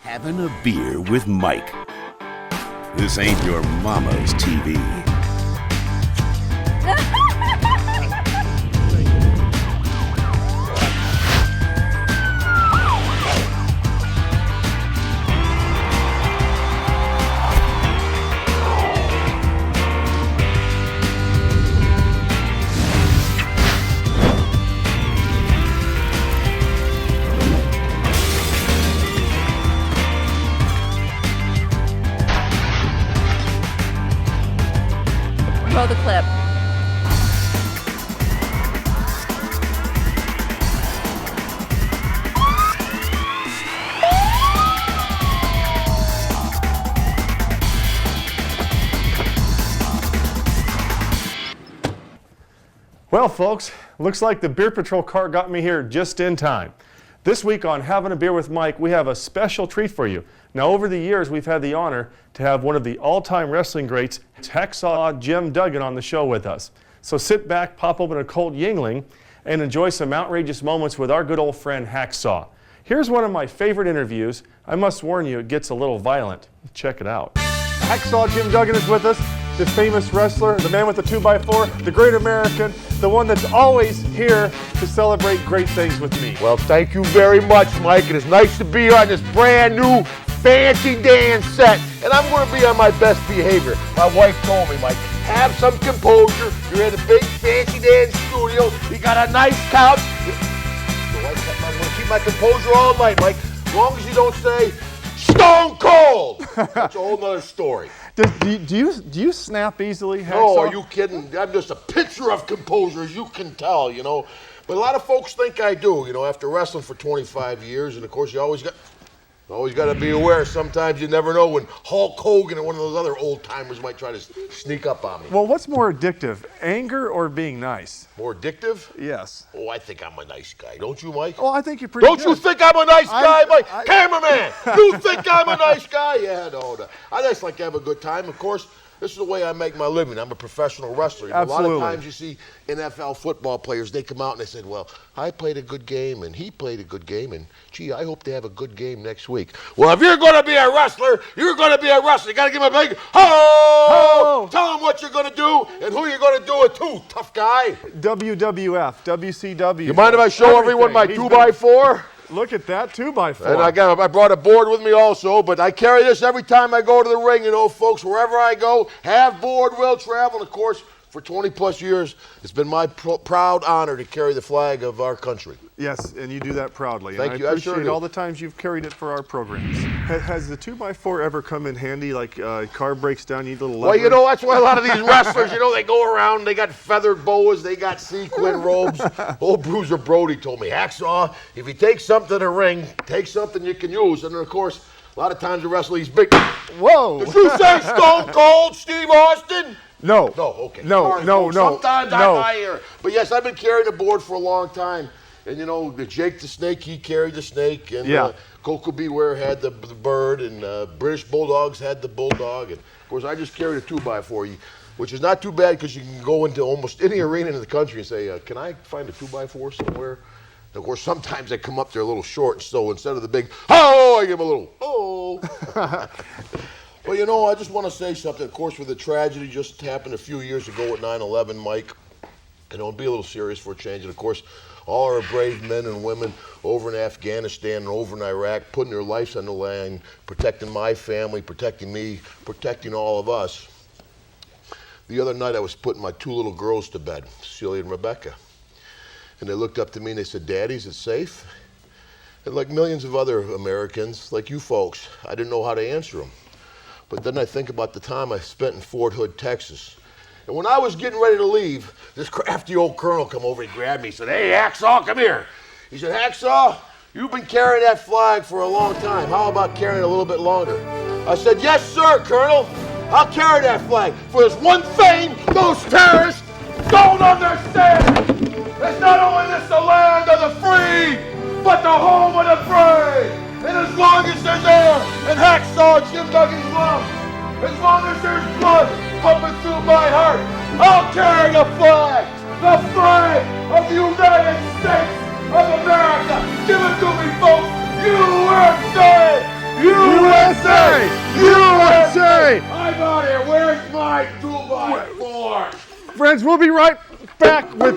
Having a beer with Mike. This ain't your mama's TV. Roll the clip. Well, folks, looks like the Beer Patrol car got me here just in time. This week on Having a Beer with Mike, we have a special treat for you. Now, over the years, we've had the honor to have one of the all-time wrestling greats, Hacksaw Jim Duggan, on the show with us. So sit back, pop open a cold Yingling, and enjoy some outrageous moments with our good old friend Hacksaw. Here's one of my favorite interviews. I must warn you, it gets a little violent. Check it out. Hacksaw Jim Duggan is with us, the famous wrestler, the man with the 2x4, the great American, the one that's always here to celebrate great things with me. Well, thank you very much, Mike. It is nice to be here on this brand new fancy dance set, and I'm going to be on my best behavior. My wife told me, Mike, have some composure. You're in a big fancy dance studio. You got a nice couch. So I'm going to keep my composure all night, Mike. As long as you don't say Stone Cold. That's a whole nother story. Do you snap easily, Hacksaw? No, are you kidding? I'm just a picture of composure, as you can tell, you know. But a lot of folks think I do, you know, after wrestling for 25 years, and of course you always got to be aware. Sometimes you never know when Hulk Hogan and one of those other old timers might try to sneak up on me. Well, what's more addictive, anger or being nice? More addictive? Yes. Oh, I think I'm a nice guy. Don't you, Mike? Oh, I think you're pretty Don't good. you think I'm a nice guy, Mike? Cameraman, you think I'm a nice guy? Yeah, no. I just like to have a good time. Of course, this is the way I make my living. I'm a professional wrestler. Absolutely. A lot of times you see NFL football players, they come out and they say, well, I played a good game and he played a good game and, gee, I hope they have a good game next week. Well, if you're going to be a wrestler, you're going to be a wrestler. You got to give him a big ho! Tell them what you're going to do and who you're going to do it to, tough guy. WWF, WCW. You mind if I show everyone my 2x4? Look at that 2x4. And I brought a board with me also, but I carry this every time I go to the ring, you know, folks. Wherever I go, have board, will travel. And of course, for 20 plus years, it's been my proud honor to carry the flag of our country. Yes, and you do that proudly. Thank and you. I appreciate I sure do. all the times you've carried it for our programs. Has the 2x4 ever come in handy, like car breaks down, you need a little leverage? Well, you know, that's why a lot of these wrestlers, you know, they go around, they got feathered boas, they got sequin robes. Old Bruiser Brody told me, Hacksaw, if you take something to the ring, take something you can use. And then, of course, a lot of times the wrestler, he's big. Whoa! Did you say Stone Cold Steve Austin? No. No, okay. No, Sorry, no, folks. no. Sometimes no. I hear it. But yes, I've been carrying the board for a long time. And you know, Jake the Snake, he carried the snake. And yeah. Coco Beware had the bird. And British Bulldogs had the bulldog. And of course, I just carried a 2x4, which is not too bad because you can go into almost any arena in the country and say, can I find a 2x4 somewhere? And of course, sometimes they come up there a little short. So instead of the big, oh, I give them a little, oh. Well, you know, I just want to say something. Of course, with the tragedy just happened a few years ago at 9/11, Mike, and it'll be a little serious for a change. And of course, all our brave men and women over in Afghanistan and over in Iraq, putting their lives on the line, protecting my family, protecting me, protecting all of us. The other night, I was putting my two little girls to bed, Celia and Rebecca, and they looked up to me and they said, "Daddy, is it safe?" And like millions of other Americans, like you folks, I didn't know how to answer them. But then I think about the time I spent in Fort Hood, Texas. And when I was getting ready to leave, this crafty old colonel come over and grabbed me and said, "Hey, Hacksaw, come here." He said, "Hacksaw, you've been carrying that flag for a long time. How about carrying it a little bit longer?" I said, "Yes, sir, Colonel. I'll carry that flag. For this one thing those terrorists don't understand. It's not only this the land of the free, but the home of the brave. And as long as there's air and Hacksaw Jim Duggan's lungs, as long as there's blood pumping through my heart, I'll carry the flag of the United States of America. Give it to me, folks. USA! out here. Where's my 2x4? Friends, we'll be right back with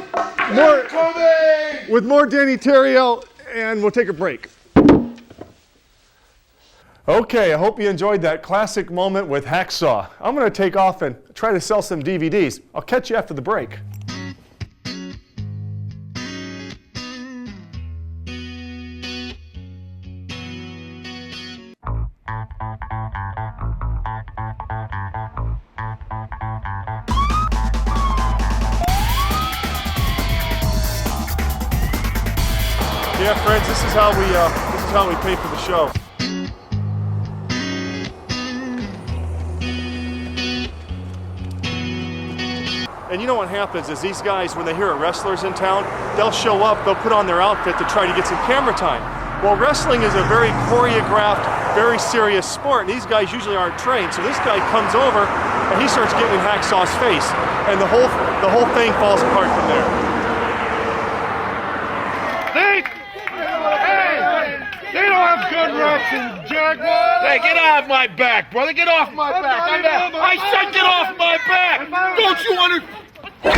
more Danny Terrio, and we'll take a break. Okay, I hope you enjoyed that classic moment with Hacksaw. I'm going to take off and try to sell some DVDs. I'll catch you after the break. Yeah, friends, this is how we pay for the show. And you know what happens is these guys, when they hear a wrestler's in town, they'll show up, they'll put on their outfit to try to get some camera time. Well, wrestling is a very choreographed, very serious sport, and these guys usually aren't trained. So this guy comes over and he starts getting in Hacksaw's face, and the whole thing falls apart from there. They don't have good reps in Jaguar. Hey, get off my back, brother. Get off my back. I said get off my back. Don't you understand? You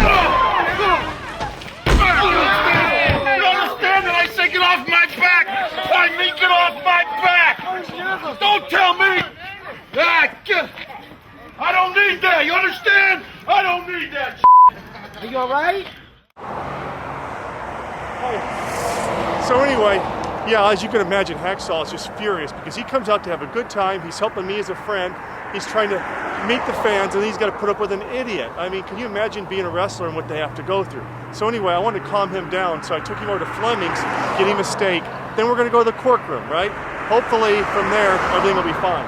understand that I say get off my back? I mean get off my back. Don't tell me. I don't need that. You understand? I don't need that. Are you all right? So anyway, yeah, as you can imagine, Hacksaw is just furious because he comes out to have a good time. He's helping me as a friend. He's trying to meet the fans, and he's got to put up with an idiot. I mean, can you imagine being a wrestler and what they have to go through? So anyway, I wanted to calm him down, so I took him over to Fleming's, get him a steak. Then we're going to go to the courtroom, right? Hopefully, from there, everything will be fine.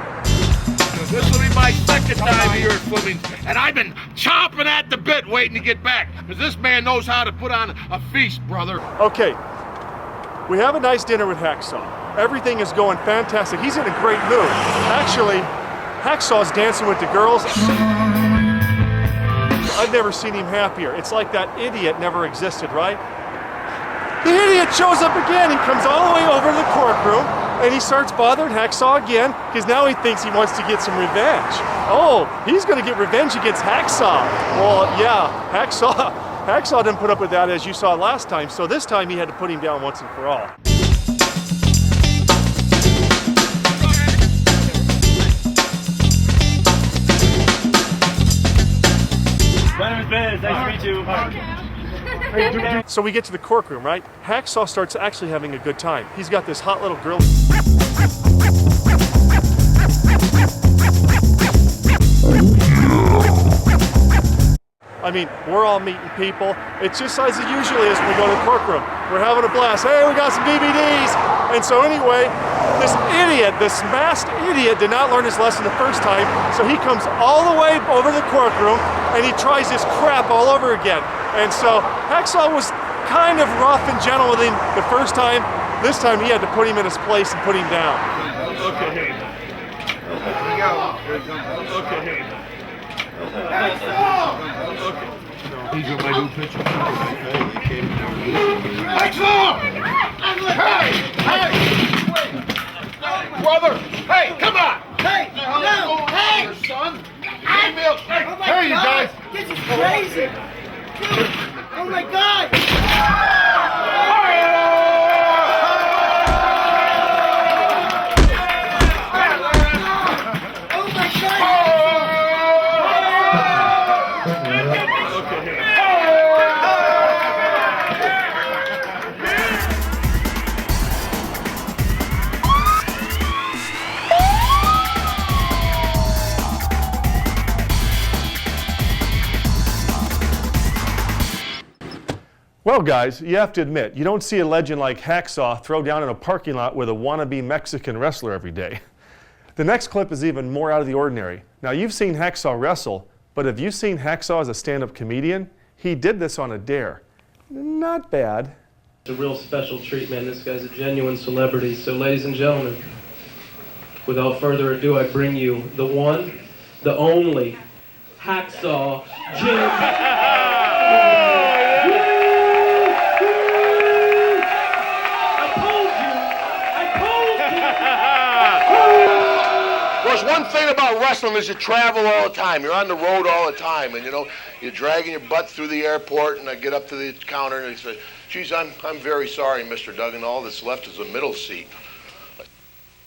This will be my second time here at Fleming's, and I've been chomping at the bit waiting to get back, because this man knows how to put on a feast, brother. Okay, we have a nice dinner with Hacksaw. Everything is going fantastic. He's in a great mood. Actually, Hacksaw's dancing with the girls. I've never seen him happier. It's like that idiot never existed, right? The idiot shows up again. He comes all the way over to the courtroom, and he starts bothering Hacksaw again, because now he thinks he wants to get some revenge. Oh, he's going to get revenge against Hacksaw. Well, yeah, Hacksaw didn't put up with that, as you saw last time, so this time he had to put him down once and for all. Nice to meet you. So we get to the courtroom, right? Hacksaw starts actually having a good time. He's got this hot little girl. I mean, we're all meeting people. It's just as it usually is when we go to the courtroom. We're having a blast. Hey, we got some DVDs. And so anyway, this idiot, this masked idiot, did not learn his lesson the first time. So he comes all the way over to the courtroom and he tries this crap all over again. And so Hacksaw was kind of rough and gentle with him the first time. This time he had to put him in his place and put him down. Okay. Here we go. Okay. These are my new pictures. Hey! Brother! Hey, come on! Hey! No! Hey! Son! Hey, you guys! This is crazy! Dude! Oh my God! Oh my God! Well, guys, you have to admit, you don't see a legend like Hacksaw throw down in a parking lot with a wannabe Mexican wrestler every day. The next clip is even more out of the ordinary. Now, you've seen Hacksaw wrestle, but have you seen Hacksaw as a stand-up comedian? He did this on a dare. Not bad. It's a real special treat, man. This guy's a genuine celebrity. So, ladies and gentlemen, without further ado, I bring you the one, the only, Hacksaw Jim. course, one thing about wrestling is you travel all the time. You're on the road all the time, and you're dragging your butt through the airport. And I get up to the counter and they say, "Geez, I'm very sorry, Mr. Duggan. All that's left is a middle seat."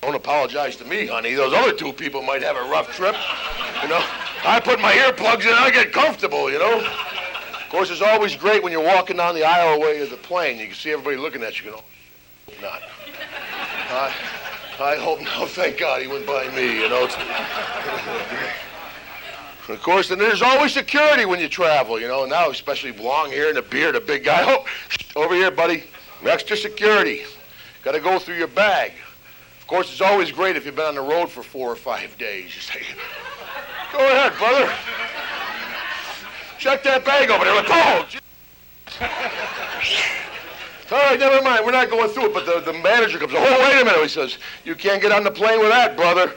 Don't apologize to me, honey. Those other two people might have a rough trip. I put my earplugs in and I get comfortable. Of course, it's always great when you're walking down the aisleway of the plane. You can see everybody looking at you. Hope not. I hope no. Thank God he went by me. Of course, and there's always security when you travel. Now especially long hair and a beard, a big guy. Oh, over here, buddy. Extra security. Got to go through your bag. Of course, it's always great if you've been on the road for 4 or 5 days. You say, "Go ahead, brother. Check that bag over there." Like, "Oh, all right, never mind. We're not going through it." But the manager comes, "Oh, wait a minute." He says, "You can't get on the plane with that, brother.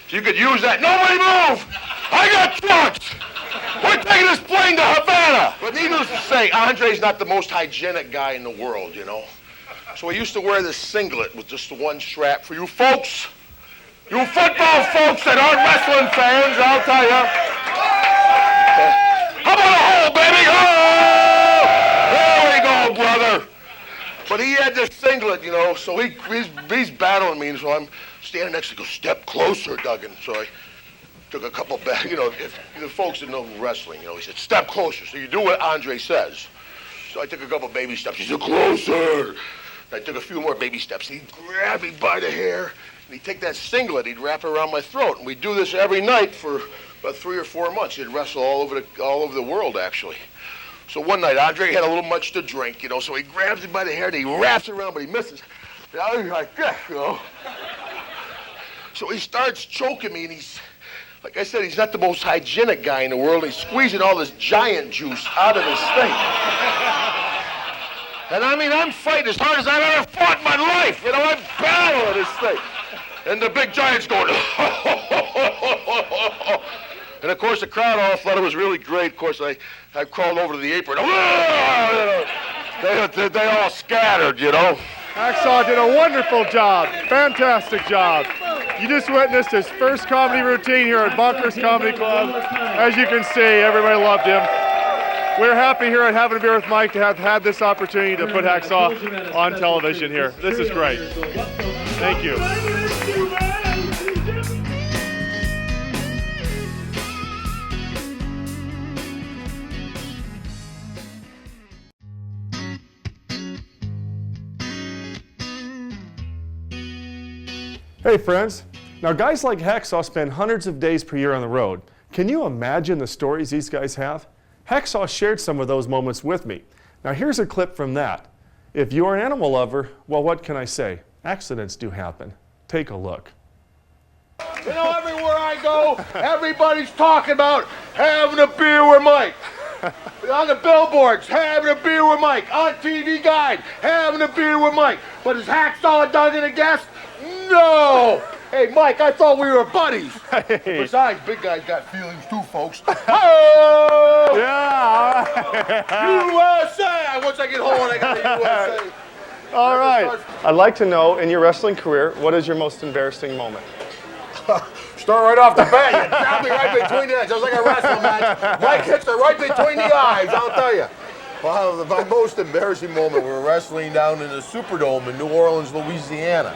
If you could use that." "Nobody move! I got trucks! We're taking this plane to Havana." But needless to say, Andre's not the most hygienic guy in the world, So he used to wear this singlet with just the one strap. For you folks, you football folks that aren't wrestling fans, I'll tell you. How about a hole, baby? Oh! There we go, brother. But he had this singlet, so he's battling me, and so I'm standing next to him. Go, "Step closer, Duggan." So I took a couple back, if the folks that know wrestling, he said, "Step closer." So you do what Andre says. So I took a couple baby steps. He said, "Closer." I took a few more baby steps. He'd grab me by the hair, and he'd take that singlet, he'd wrap it around my throat. And we'd do this every night for about 3 or 4 months. He'd wrestle all over the world, actually. So one night, Andre had a little much to drink, so he grabs me by the hair, and he wraps it around, but he misses. And I was like this, So he starts choking me, and like I said, he's not the most hygienic guy in the world. He's squeezing all this giant juice out of his thing. And I'm fighting as hard as I've ever fought in my life. I'm battling this thing. And the big giant's going, And of course, the crowd all thought it was really great. Of course, I crawled over to the apron. They all scattered, Hacksaw did a wonderful job. Fantastic job. You just witnessed his first comedy routine here at Bunkers Comedy Club. As you can see, everybody loved him. We're happy here at Having a Beer with Mike to have had this opportunity to put Hacksaw on television here. This is great. Thank you. Hey friends, now guys like Hacksaw spend hundreds of days per year on the road. Can you imagine the stories these guys have? Hacksaw shared some of those moments with me. Now here's a clip from that. If you're an animal lover, well, what can I say? Accidents do happen. Take a look. Everywhere I go, everybody's talking about having a beer with Mike. On the billboards, having a beer with Mike. On TV Guide, having a beer with Mike. But is Hacksaw Duggan a guest? No! Hey, Mike, I thought we were buddies. Hey. Besides, big guy's got feelings too, folks. Oh! Yeah. USA! Once I get home, I got the USA. All right. I'd like to know, in your wrestling career, what is your most embarrassing moment? Start right off the bat. You got me right between the eyes, just like a wrestling match. Mike hits her right between the eyes, I'll tell you. Well, my most embarrassing moment, we were wrestling down in the Superdome in New Orleans, Louisiana.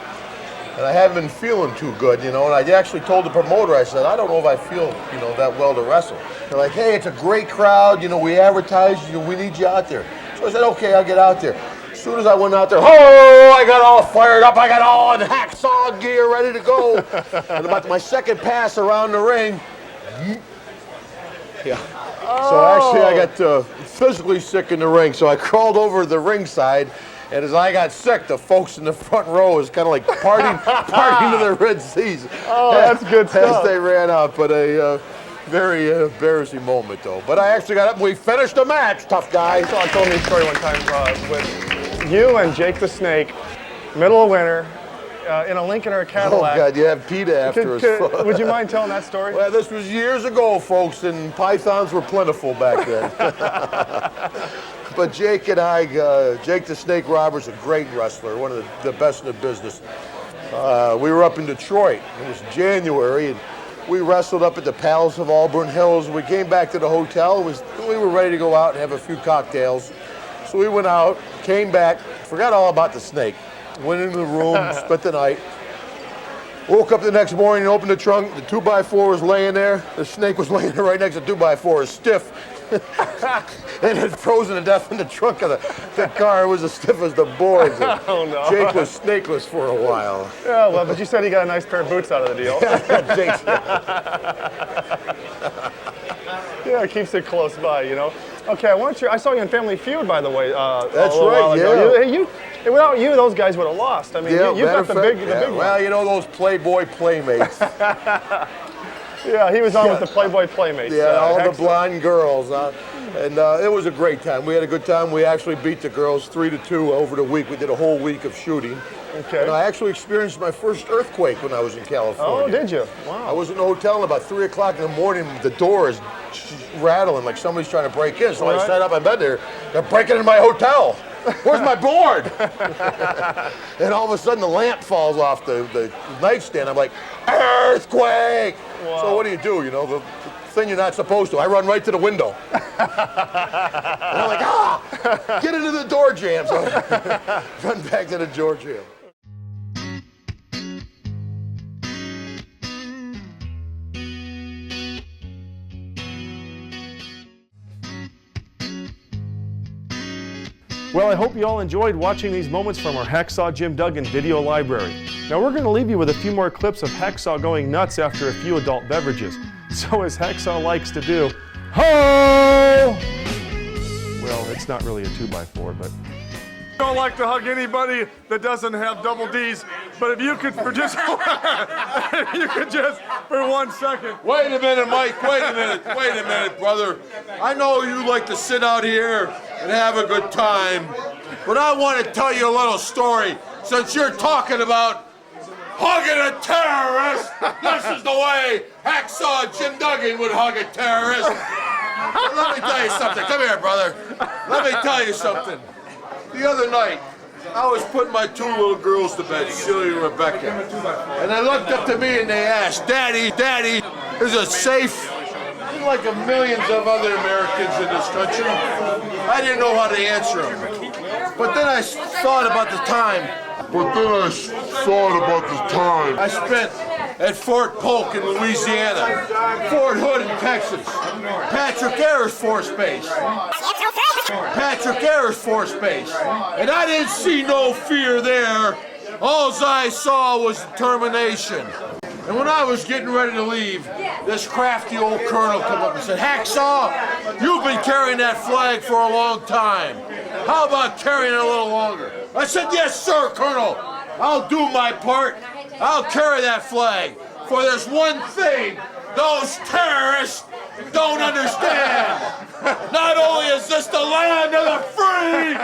And I hadn't been feeling too good, and I actually told the promoter, I said, I don't know if I feel, that well to wrestle. They're like, hey, it's a great crowd, we advertise, we need you out there. So I said, okay, I'll get out there. As soon as I went out there, I got all fired up, I got all in hacksaw gear ready to go. And about my second pass around the ring, yeah. So actually I got physically sick in the ring, so I crawled over to the ringside. And as I got sick, the folks in the front row was kind of like partying to their Red Seas. Oh, that's good stuff. As they ran out, but a very embarrassing moment, though. But I actually got up and we finished the match, tough guy. Hacksaw told me a story one time with you and Jake the Snake, middle of winter, in a Lincoln or a Cadillac. Oh, God, you have PETA after us. Would you mind telling that story? Well, this was years ago, folks, and pythons were plentiful back then. But Jake and I, Jake the Snake Roberts, a great wrestler, one of the best in the business. We were up in Detroit. It was January, and We wrestled up at the Palace of Auburn Hills. We came back to the hotel. We were ready to go out and have a few cocktails. So we went out, came back, forgot all about the snake. Went into the room, spent the night. Woke up the next morning and opened the trunk. The 2x4 was laying there. The snake was laying there right next to the 2x4, stiff. It had frozen to death in the trunk of the car. It was as stiff as the boards. Oh, no. Jake was snakeless for a while. Yeah, well, but you said he got a nice pair of boots out of the deal. Yeah, it keeps it close by, you know. Okay, I saw you in Family Feud, by the way. That's a little right, while ago. yeah. Without you, those guys would have lost. I mean, Yeah, you got the big one. Well, you know those Playboy Playmates. Yeah, he was on with the Playboy Playmates. Yeah, all the Hacksaw. blonde girls. And it was a great time. We had a good time. We actually beat the girls 3-2 over the week. We did a whole week of shooting. Okay. And I actually experienced my first earthquake when I was in California. Oh, did you? Wow. I was in the hotel and about 3 o'clock in the morning. The door is rattling like somebody's trying to break in. So I sat up in bed there. They're breaking into my hotel. Where's my board? And all of a sudden the lamp falls off the nightstand. I'm like, earthquake! Wow. So what do? You know, the thing you're not supposed to. I run right to the window. And I'm like, get into the door jam. So I run back to the door jam. Well, I hope you all enjoyed watching these moments from our Hacksaw Jim Duggan video library. Now we're going to leave you with a few more clips of Hacksaw going nuts after a few adult beverages. So as Hacksaw likes to do, ho! Well, it's not really a 2x4, but... I don't like to hug anybody that doesn't have double D's, but if you could for just, if you could just for 1 second. Wait a minute, Mike, wait a minute, brother. I know you like to sit out here and have a good time, but I want to tell you a little story. Since you're talking about hugging a terrorist, this is the way Hacksaw Jim Duggan would hug a terrorist. But let me tell you something. Come here, brother. Let me tell you something. The other night, I was putting my 2 little girls to bed, Celia and Rebecca, and they looked up to me and they asked, Daddy, is it safe? Like millions of other Americans in this country, I didn't know how to answer them. But then I thought about the time. I spent at Fort Polk in Louisiana, Fort Hood in Texas, Patrick Air Force Base, and I didn't see no fear there. All I saw was determination. And when I was getting ready to leave, this crafty old colonel came up and said, Hacksaw, you've been carrying that flag for a long time. How about carrying it a little longer? I said, yes, sir, Colonel. I'll do my part. I'll carry that flag. For there's one thing those terrorists don't understand. Not only is this the land of the free,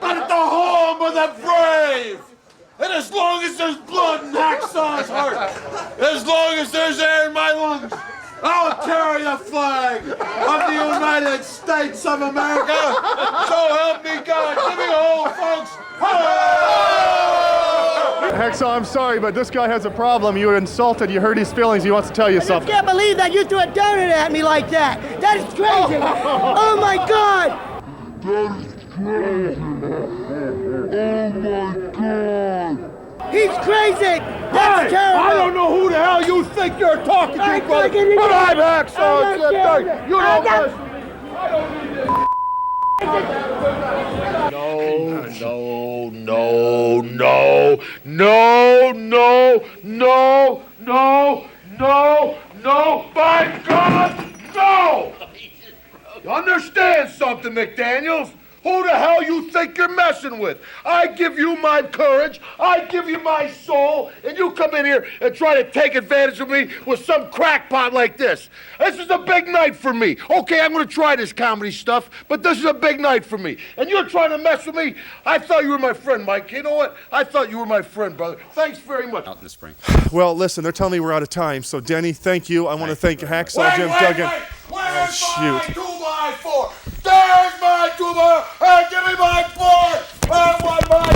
but it's the home of the brave. And as long as there's blood in Hacksaw's heart, as long as there's air in my lungs, I'll carry the flag of the United States of America. So help me God. Give me a hold, folks. Hacksaw, I'm sorry, but this guy has a problem. You were insulted. You hurt his feelings. He wants to tell you something. I can't believe that you threw a donut at me like that. That is crazy. Oh my God. He's crazy. That's terrible. I don't know who the hell you think you're talking to, brother. fucking But I'm idiot. Hacksaw Jim Duggan. You know this. No, by God, no! You understand something, McDaniels? Who the hell you think you're messing with? I give you my courage, I give you my soul, and you come in here and try to take advantage of me with some crackpot like this. This is a big night for me. Okay, I'm gonna try this comedy stuff, but this is a big night for me. And you're trying to mess with me? I thought you were my friend, Mike. You know what? I thought you were my friend, brother. Thanks very much. Out in the spring. Well, listen, they're telling me we're out of time. So, Denny, thank you. I want to thank Hacksaw Jim Duggan. Where's shoot. my 2x4? There's my 2x4. Hey, give me my 4. I want my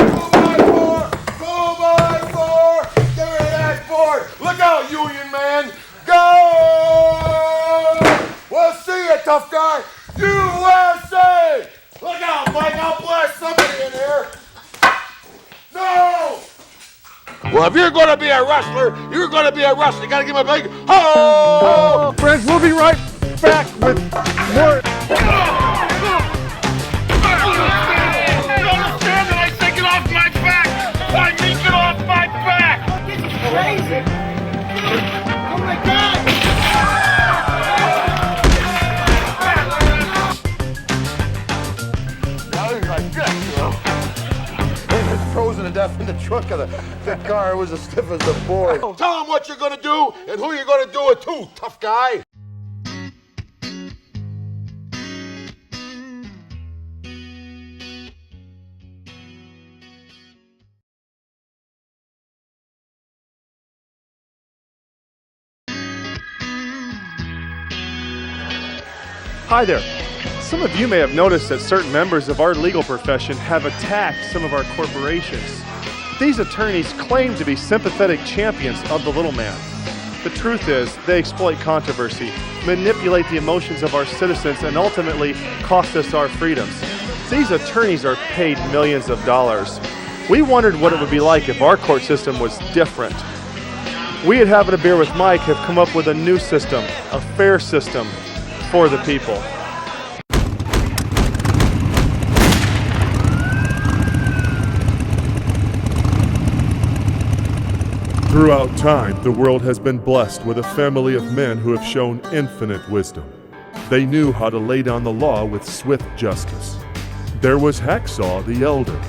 2x4. 2x4. Give me that 4. Look out, Union man. Go! tough guy. USA! Look out, Mike, I'll blast somebody in here. No! Well, if you're gonna be a wrestler, you're gonna be a wrestler. You gotta give him a big ho! Friends, we'll be right back with more. Crazy! Oh my God! Now he's like this, you know. He was frozen to death in the trunk of the car. It was as stiff as a board. Tell him what you're gonna do and who you're gonna do it to, tough guy. Hi there. Some of you may have noticed that certain members of our legal profession have attacked some of our corporations. These attorneys claim to be sympathetic champions of the little man. The truth is, they exploit controversy, manipulate the emotions of our citizens, and ultimately cost us our freedoms. These attorneys are paid millions of dollars. We wondered what it would be like if our court system was different. We at Having a Beer with Mike have come up with a new system, a fair system for the people. Throughout time, the world has been blessed with a family of men who have shown infinite wisdom. They knew how to lay down the law with swift justice. There was Hacksaw the Elder.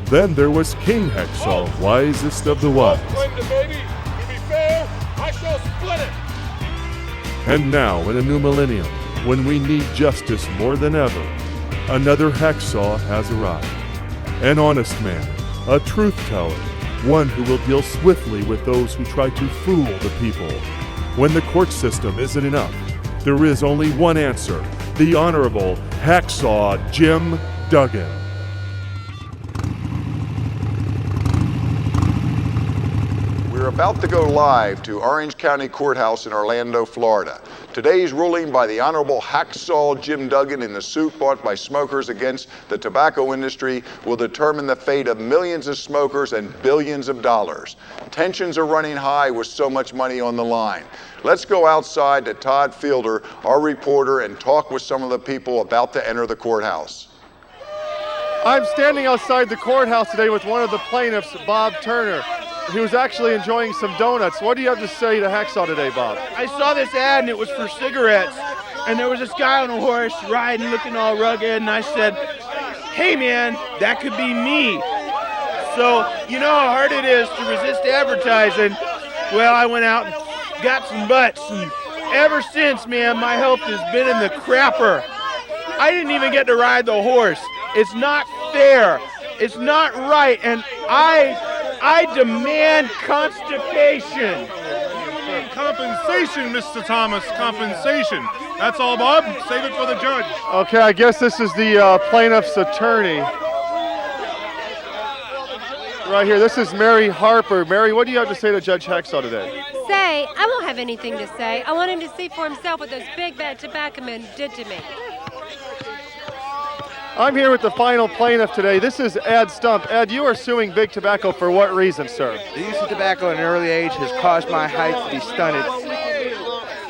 Then there was King Hacksaw, wisest of the wise. Claim the baby. To be fair, I shall split it. And now, in a new millennium, when we need justice more than ever, another Hacksaw has arrived. An honest man, a truth teller, one who will deal swiftly with those who try to fool the people. When the court system isn't enough, there is only one answer: the Honorable Hacksaw Jim Duggan. We're about to go live to Orange County Courthouse in Orlando, Florida. Today's ruling by the Honorable Hacksaw Jim Duggan in the suit brought by smokers against the tobacco industry will determine the fate of millions of smokers and billions of dollars. Tensions are running high with so much money on the line. Let's go outside to Todd Fielder, our reporter, and talk with some of the people about to enter the courthouse. I'm standing outside the courthouse today with one of the plaintiffs, Bob Turner. He was actually enjoying some donuts. What do you have to say to Hacksaw today, Bob? I saw this ad and it was for cigarettes. And there was this guy on a horse riding, looking all rugged, and I said, hey man, that could be me. So, you know how hard it is to resist advertising. Well, I went out and got some butts, and ever since, man, my health has been in the crapper. I didn't even get to ride the horse. It's not fair. It's not right, and I demand constipation. Compensation, Mr. Thomas, compensation. That's all, Bob. Save it for the judge. Okay, I guess this is the plaintiff's attorney. Right here, this is Mary Harper. Mary, what do you have to say to Judge Hacksaw today? I won't have anything to say. I want him to see for himself what those big bad tobacco men did to me. I'm here with the final plaintiff today. This is Ed Stump. Ed, you are suing Big Tobacco for what reason, sir? The use of tobacco at an early age has caused my height to be stunted.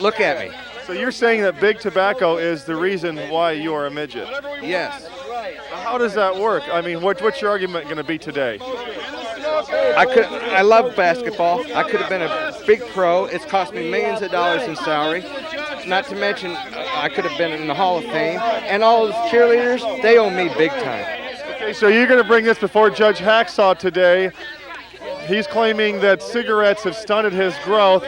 Look at me. So you're saying that Big Tobacco is the reason why you are a midget? Yes. How does that work? I mean, what's your argument going to be today? I love basketball. I could have been a big pro. It's cost me millions of dollars in salary. Not to mention, I could have been in the Hall of Fame. And all those cheerleaders, they owe me big time. Okay, so you're going to bring this before Judge Hacksaw today. He's claiming that cigarettes have stunted his growth.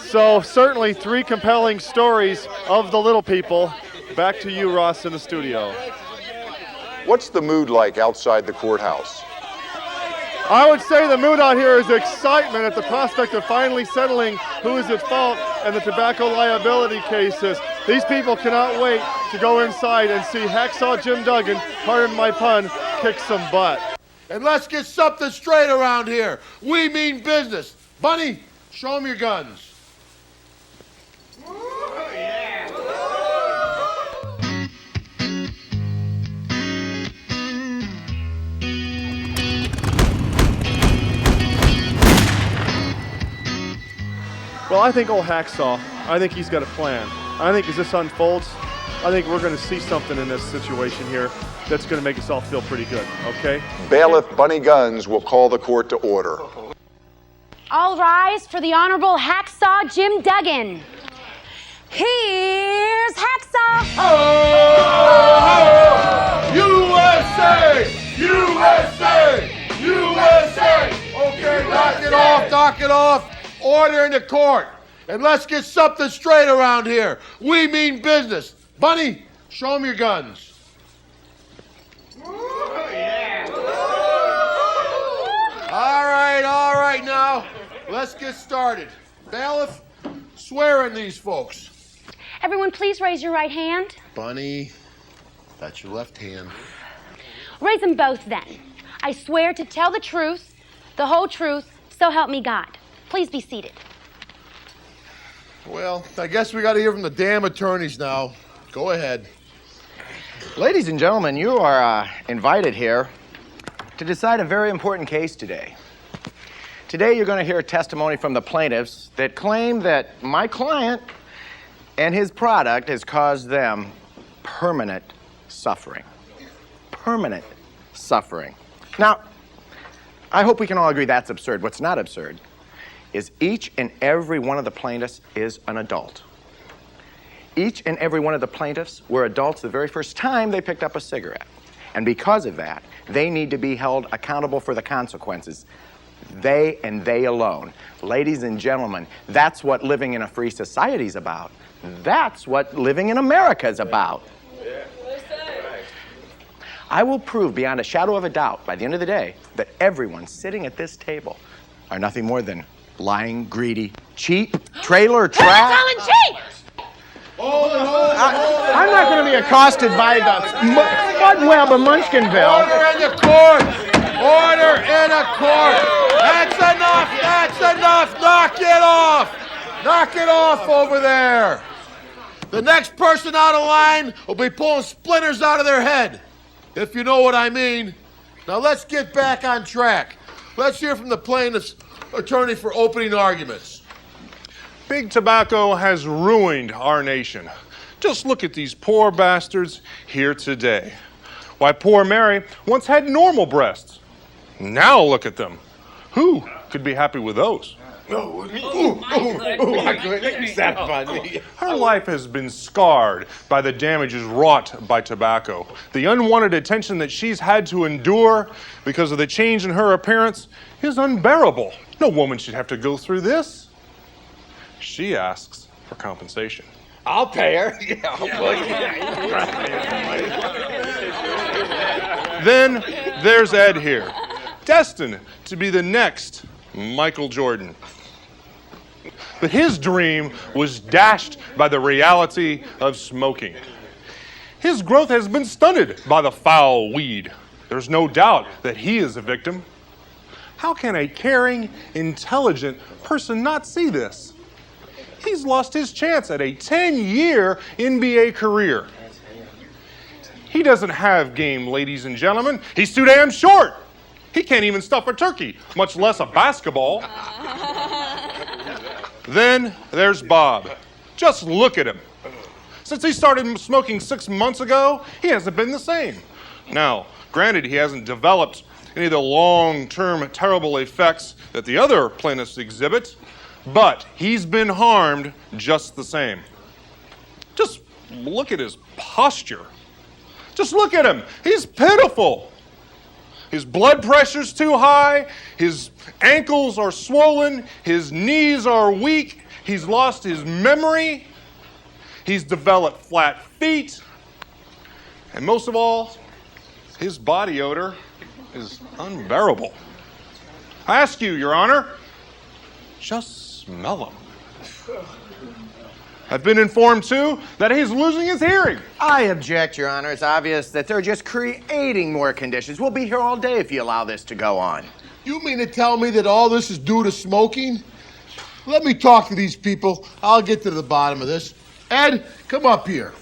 So certainly 3 compelling stories of the little people. Back to you, Ross, in the studio. What's the mood like outside the courthouse? I would say the mood out here is excitement at the prospect of finally settling who is at fault in the tobacco liability cases. These people cannot wait to go inside and see Hacksaw Jim Duggan, pardon my pun, kick some butt. And let's get something straight around here. We mean business. Bunny, show them your guns. Well, I think old Hacksaw, I think he's got a plan. I think as this unfolds, I think we're going to see something in this situation here that's going to make us all feel pretty good, okay? Bailiff Bunny Guns will call the court to order. All rise for the Honorable Hacksaw Jim Duggan. Here's Hacksaw. USA! USA! USA! Okay, knock it off. Order in the court. And let's get something straight around here. We mean business. Bunny, show them your guns. All right now. Let's get started. Bailiff, swear in these folks. Everyone, please raise your right hand. Bunny, that's your left hand. Raise them both then. I swear to tell the truth, the whole truth, so help me God. Please be seated. Well, I guess we got to hear from the damn attorneys now. Go ahead. Ladies and gentlemen, you are invited here to decide a very important case today. Today you're going to hear testimony from the plaintiffs that claim that my client and his product has caused them permanent suffering. Permanent suffering. Now, I hope we can all agree that's absurd. What's not absurd is each and every one of the plaintiffs is an adult. Each and every one of the plaintiffs were adults the very first time they picked up a cigarette. And because of that, they need to be held accountable for the consequences. They and they alone. Ladies and gentlemen, that's what living in a free society is about. That's what living in America is about. I will prove beyond a shadow of a doubt by the end of the day that everyone sitting at this table are nothing more than lying, greedy, cheap, trailer trash. I'm not going to be accosted by the mud web of Munchkinville. Order in the court! Order in the court! That's enough! That's enough! Knock it off! Knock it off over there! The next person out of line will be pulling splinters out of their head, if you know what I mean. Now let's get back on track. Let's hear from the plaintiff's attorney for opening arguments. Big tobacco has ruined our nation. Just look at these poor bastards here today. Why, poor Mary once had normal breasts. Now look at them. Who could be happy with those? Her life has been scarred by the damages wrought by tobacco. The unwanted attention that she's had to endure because of the change in her appearance is unbearable. No woman should have to go through this. She asks for compensation. I'll pay her. Then there's Ed here, destined to be the next Michael Jordan. But his dream was dashed by the reality of smoking. His growth has been stunted by the foul weed. There's no doubt that he is a victim. How can a caring, intelligent person not see this? He's lost his chance at a 10-year NBA career. He doesn't have game, ladies and gentlemen. He's too damn short. He can't even stuff a turkey, much less a basketball. Then there's Bob. Just look at him. Since he started smoking 6 months ago, he hasn't been the same. Now, granted, he hasn't developed any of the long-term terrible effects that the other plaintiffs exhibit, but he's been harmed just the same. Just look at his posture. Just look at him. He's pitiful. His blood pressure's too high. His ankles are swollen. His knees are weak. He's lost his memory. He's developed flat feet. And most of all, his body odor is unbearable. I ask you, Your Honor, just smell him. I've been informed, too, that he's losing his hearing. I object, Your Honor. It's obvious that they're just creating more conditions. We'll be here all day if you allow this to go on. You mean to tell me that all this is due to smoking? Let me talk to these people. I'll get to the bottom of this. Ed, come up here.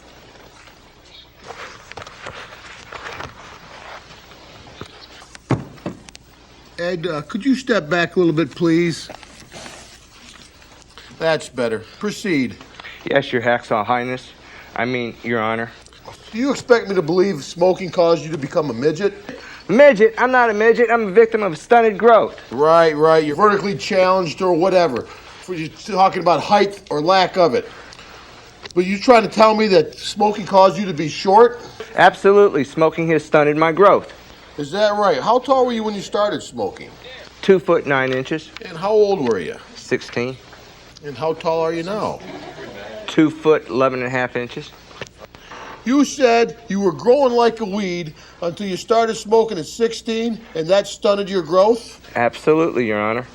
Ed, could you step back a little bit, please? That's better. Proceed. Yes, Your Hacksaw Highness. I mean, Your Honor. Do you expect me to believe smoking caused you to become a midget? Midget? I'm not a midget. I'm a victim of stunted growth. Right. You're vertically challenged or whatever. You're talking about height or lack of it. But you trying to tell me that smoking caused you to be short? Absolutely. Smoking has stunted my growth. Is that right? How tall were you when you started smoking? 2 foot 9 inches. And how old were you? 16. And how tall are you now? 2 foot 11.5 inches. You said you were growing like a weed until you started smoking at 16, and that stunted your growth? Absolutely, Your Honor.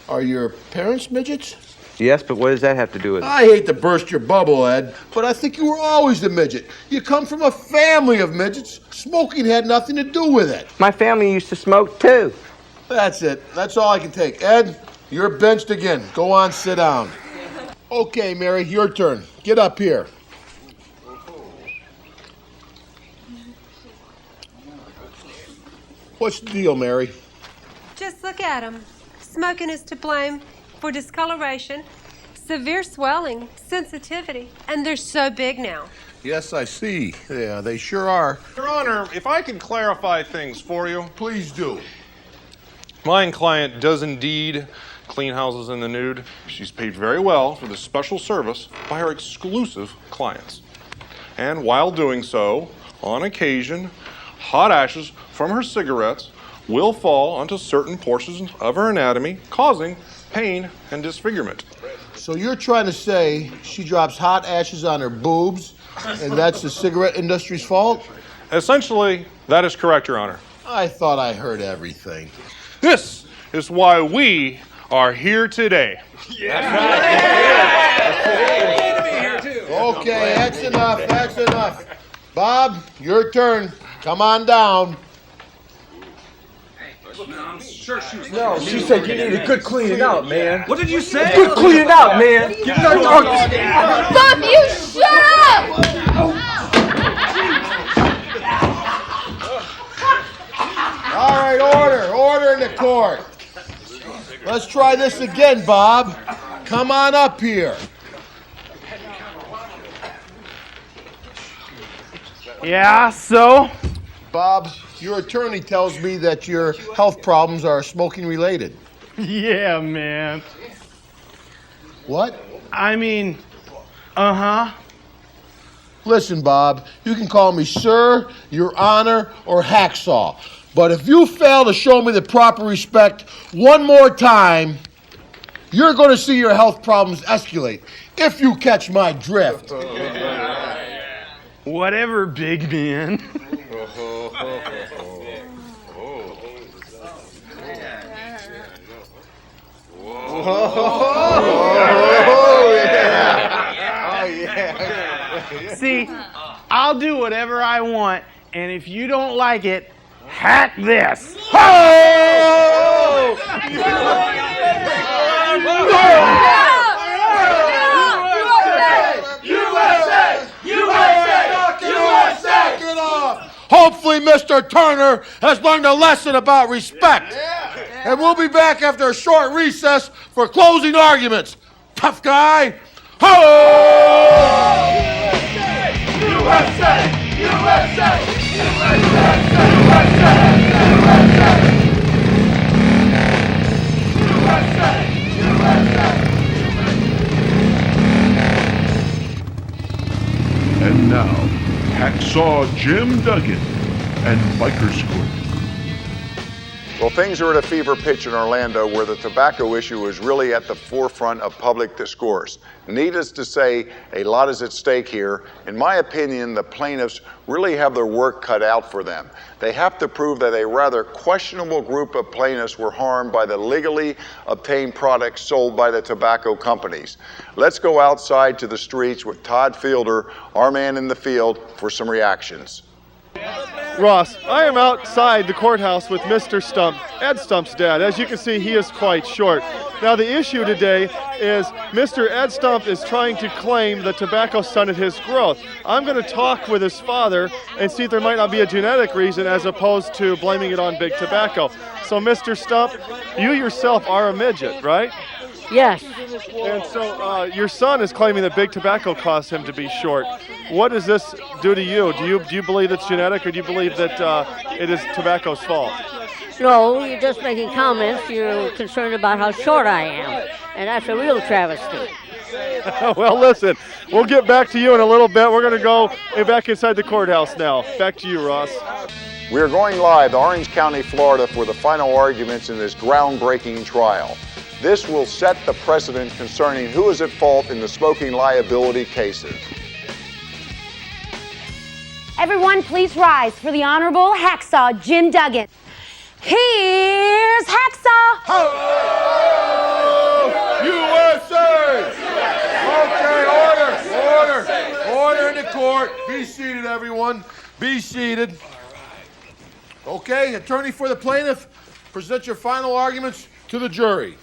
Are your parents midgets? Yes, but what does that have to do with it? I hate to burst your bubble, Ed, but I think you were always a midget. You come from a family of midgets. Smoking had nothing to do with it. My family used to smoke, too. That's it. That's all I can take. Ed, you're benched again. Go on, sit down. Okay, Mary, your turn. Get up here. What's the deal, Mary? Just look at them. Smoking is to blame for discoloration, severe swelling, sensitivity, and they're so big now. Yes, I see. Yeah, they sure are. Your Honor, if I could clarify things for you. Please do. My client does indeed clean houses in the nude. She's paid very well for this special service by her exclusive clients. And while doing so, on occasion, hot ashes from her cigarettes will fall onto certain portions of her anatomy, causing pain and disfigurement. So you're trying to say she drops hot ashes on her boobs, and that's the cigarette industry's fault? Essentially, that is correct, Your Honor. I thought I heard everything. This is why we are here today. Okay, that's enough. Bob, your turn. Come on down. I'm sure she was. No, she said you needed good cleaning out, man. What did you say? Good cleaning out, man. Bob, you shut up! All right, order in the court. Let's try this again, Bob. Come on up here. Yeah, so? Bob, your attorney tells me that your health problems are smoking related. Yeah, man. What? I mean, Listen, Bob, you can call me Sir, Your Honor, or Hacksaw. But if you fail to show me the proper respect one more time, you're going to see your health problems escalate, if you catch my drift. Whatever, big man. See, I'll do whatever I want, and if you don't like it, hack this. Get off! Hopefully Mr. Turner has learned a lesson about respect. And we'll be back after a short recess for closing arguments. Tough guy. Ho! USA! And now, Hacksaw Jim Duggan and Biker's Court. Well, things are at a fever pitch in Orlando where the tobacco issue is really at the forefront of public discourse. Needless to say, a lot is at stake here. In my opinion, the plaintiffs really have their work cut out for them. They have to prove that a rather questionable group of plaintiffs were harmed by the legally obtained products sold by the tobacco companies. Let's go outside to the streets with Todd Fielder, our man in the field, for some reactions. Ross, I am outside the courthouse with Mr. Stump, Ed Stump's dad. As you can see, he is quite short. Now, the issue today is Mr. Ed Stump is trying to claim that tobacco stunted his growth. I'm going to talk with his father and see if there might not be a genetic reason as opposed to blaming it on big tobacco. So, Mr. Stump, you yourself are a midget, right? Yes. And so your son is claiming that big tobacco caused him to be short. What does this do to you? Do you believe it's genetic, or do you believe that it is tobacco's fault? No, you're just making comments. You're concerned about how short I am, and that's a real travesty. Well, listen, we'll get back to you in a little bit. We're going to go back inside the courthouse now. Back to you, Ross. We are going live to Orange County, Florida for the final arguments in this groundbreaking trial. This will set the precedent concerning who is at fault in the smoking liability cases. Everyone, please rise for the Honorable Hacksaw Jim Duggan. Here's Hacksaw! USA! Okay, order in the court. Be seated, everyone. Be seated. Okay, attorney for the plaintiff, present your final arguments to the jury.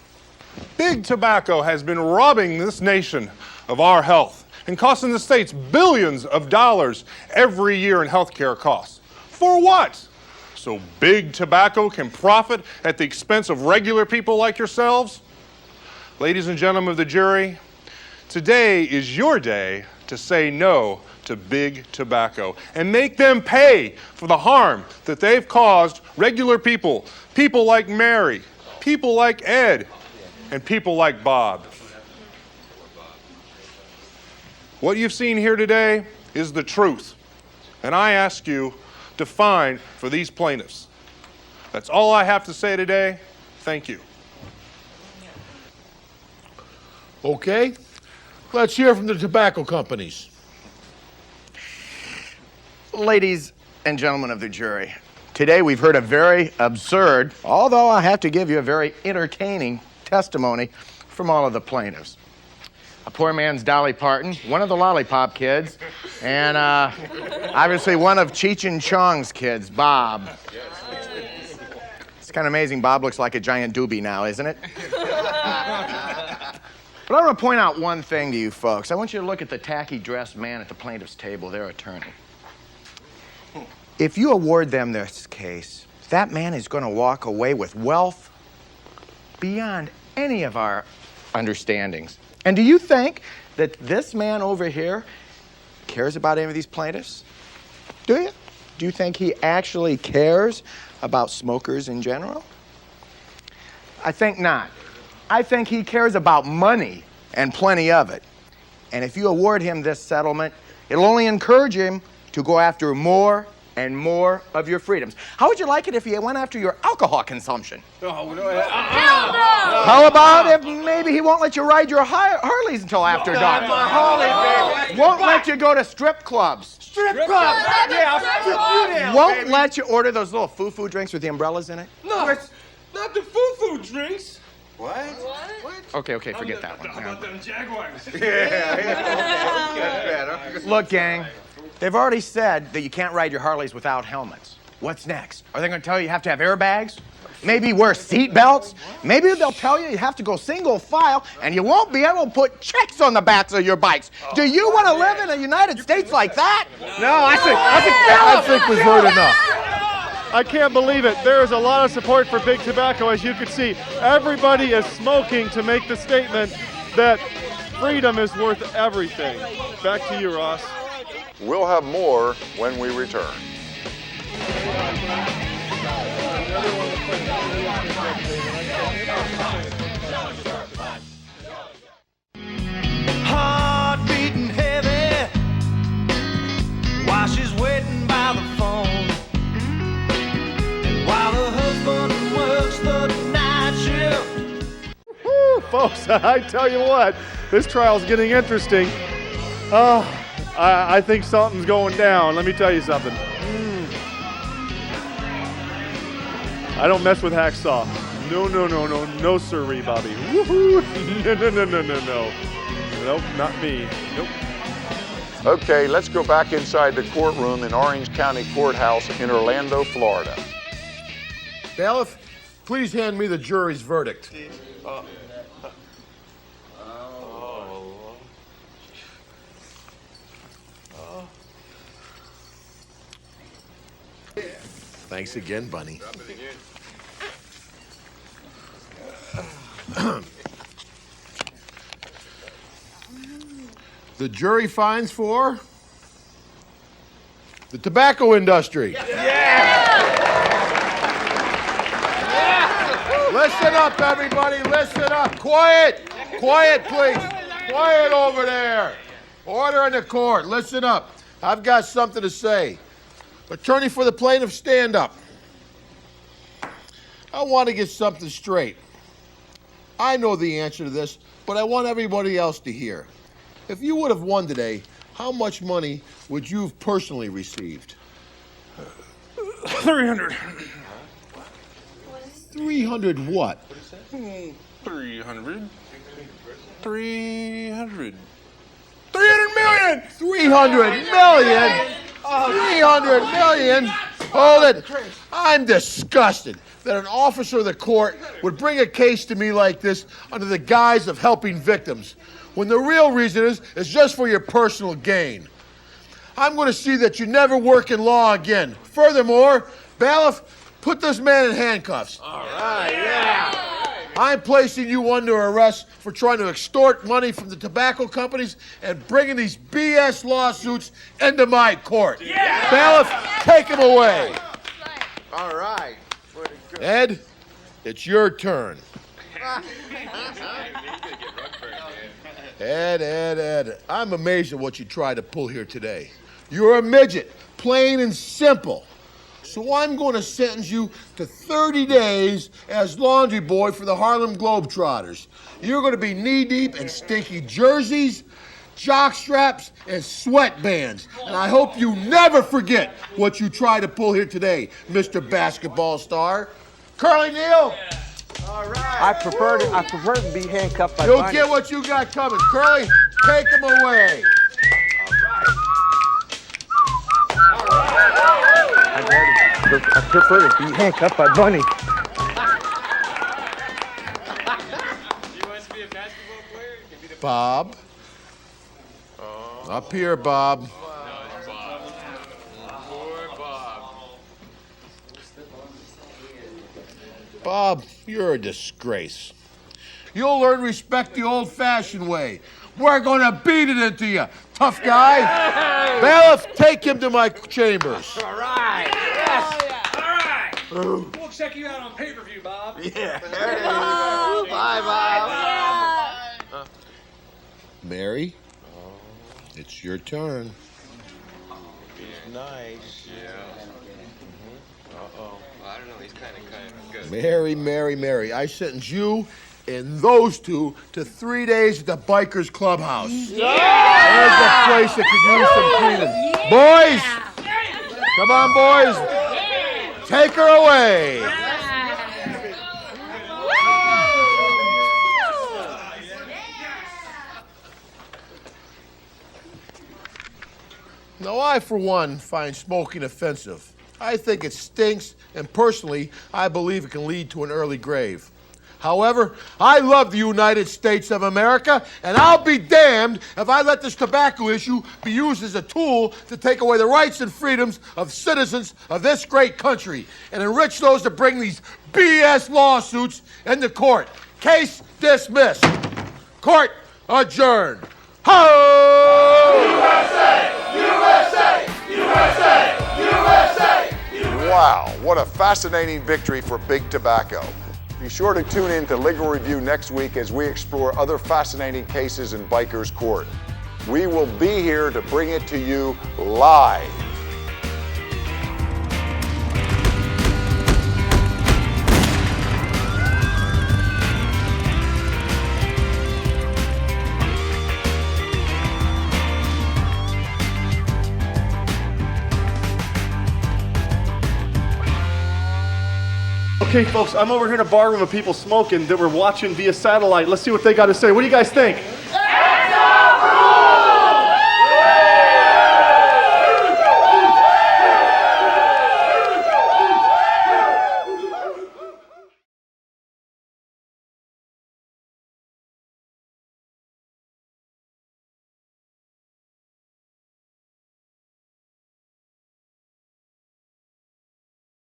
Big tobacco has been robbing this nation of our health and costing the states billions of dollars every year in health care costs. For what? So big tobacco can profit at the expense of regular people like yourselves? Ladies and gentlemen of the jury, today is your day to say no to big tobacco and make them pay for the harm that they've caused regular people, people like Mary, people like Ed, and people like Bob. What you've seen here today is the truth, and I ask you to find for these plaintiffs. That's all I have to say today. Thank you. Okay, let's hear from the tobacco companies. Ladies and gentlemen of the jury, today we've heard a very absurd, although I have to give you a very entertaining testimony from all of the plaintiffs. A poor man's Dolly Parton, one of the Lollipop kids, and obviously one of Cheech and Chong's kids, Bob. It's kind of amazing Bob looks like a giant doobie now, isn't it? But I want to point out one thing to you folks. I want you to look at the tacky dressed man at the plaintiff's table, their attorney. If you award them this case, that man is going to walk away with wealth beyond any of our understandings. And do you think that this man over here cares about any of these plaintiffs? Do you? Do you think he actually cares about smokers in general? I think not. I think he cares about money, and plenty of it. And if you award him this settlement, it'll only encourage him to go after more and more of your freedoms. How would you like it if he went after your alcohol consumption? Hell no! How about if maybe he won't let you ride your Harleys until after dark? Won't let you go to strip clubs. Strip club! Yeah, I'll strip you down, Won't baby. let you order those little foo-foo drinks with the umbrellas in it? No, it's not the foo-foo drinks. What? Okay, forget that one. How about them Jaguars? Look, gang, they've already said that you can't ride your Harleys without helmets. What's next? Are they going to tell you have to have airbags? Maybe wear seat belts? Maybe they'll tell you have to go single file and you won't be able to put checks on the backs of your bikes. Do you want to live in the United States like that? No, I think we've heard enough. I can't believe it. There is a lot of support for big tobacco, as you can see. Everybody is smoking to make the statement that freedom is worth everything. Back to you, Ross. We'll have more when we return. Heart beating heavy while she's waiting by the phone, and while her husband works the night shift. Woo, folks, I tell you what, this trial's getting interesting. I think something's going down. Let me tell you something. I don't mess with Hacksaw. No sirree, Bobby. Woohoo! No. Nope, not me. Nope. Okay, let's go back inside the courtroom in Orange County Courthouse in Orlando, Florida. Bailiff, please hand me the jury's verdict. Thanks again, Bunny. The jury finds for the tobacco industry. Listen up, everybody, listen up. Quiet, quiet, please. Quiet over there. Order in the court, listen up. I've got something to say. Attorney for the plaintiff, stand up. I want to get something straight. I know the answer to this, but I want everybody else to hear. If you would have won today, how much money would you have personally received? 300. 300 what? 300. 300. 300 million! 300 million? 300 million? Hold it. I'm disgusted that an officer of the court would bring a case to me like this under the guise of helping victims, when the real reason is just for your personal gain. I'm going to see that you never work in law again. Furthermore, bailiff, put this man in handcuffs. All right, yeah. I'm placing you under arrest for trying to extort money from the tobacco companies and bringing these BS lawsuits into my court. Yeah. Bailiff, take him away. All right. Ed, it's your turn. Ed, I'm amazed at what you tried to pull here today. You're a midget, plain and simple. So I'm going to sentence you to 30 days as laundry boy for the Harlem Globetrotters. You're going to be knee-deep in stinky jerseys, jock straps, and sweatbands. And I hope you never forget what you tried to pull here today, Mr. Basketball Star. Curly Neal. All right. I prefer to be handcuffed by You'll Bonnie. get what you got coming. Curly, take him away. I prefer to be handcuffed by Bunny. Do you want to be a basketball player? You can be the Bob. Up here, Bob. Bob, you're a disgrace. You'll learn respect the old-fashioned way. We're going to beat it into you, tough guy. Bailiff, take him to my chambers. All right. Yes. All right. We'll check you out on pay-per-view, Bob. Yeah. Bye, Bob. Mary, it's your turn. He's nice. Yeah. Uh-oh. I don't know. He's kind of good. Mary, I sentence you and those two to 3 days at the Bikers Clubhouse. Yeah! There's a place that could use some cleaning. Boys! Come on, boys. Take her away. Now, I, for one, find smoking offensive. I think it stinks, and personally, I believe it can lead to an early grave. However, I love the United States of America, and I'll be damned if I let this tobacco issue be used as a tool to take away the rights and freedoms of citizens of this great country and enrich those that bring these BS lawsuits into court. Case dismissed. Court adjourned. Ho! USA! Wow, what a fascinating victory for Big Tobacco. Be sure to tune in to Legal Review next week as we explore other fascinating cases in Bikers Court. We will be here to bring it to you live. Okay, folks, I'm over here in a bar room of people smoking that we're watching via satellite. Let's see what they got to say. What do you guys think?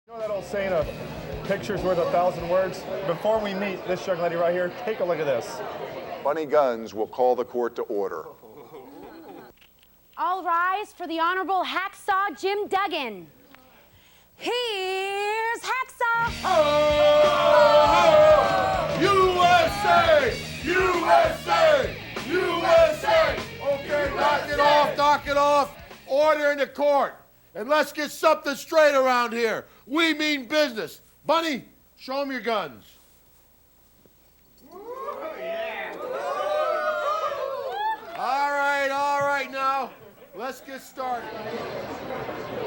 You know that old saying of pictures worth 1,000 words? Before we meet this young lady right here, take a look at this. Bunny Guns will call the court to order. All rise for the Honorable Hacksaw Jim Duggan. Here's Hacksaw. USA! USA! USA! Okay, knock it off. Order in the court. And let's get something straight around here. We mean business. Bunny, show them your guns. All right now. Let's get started.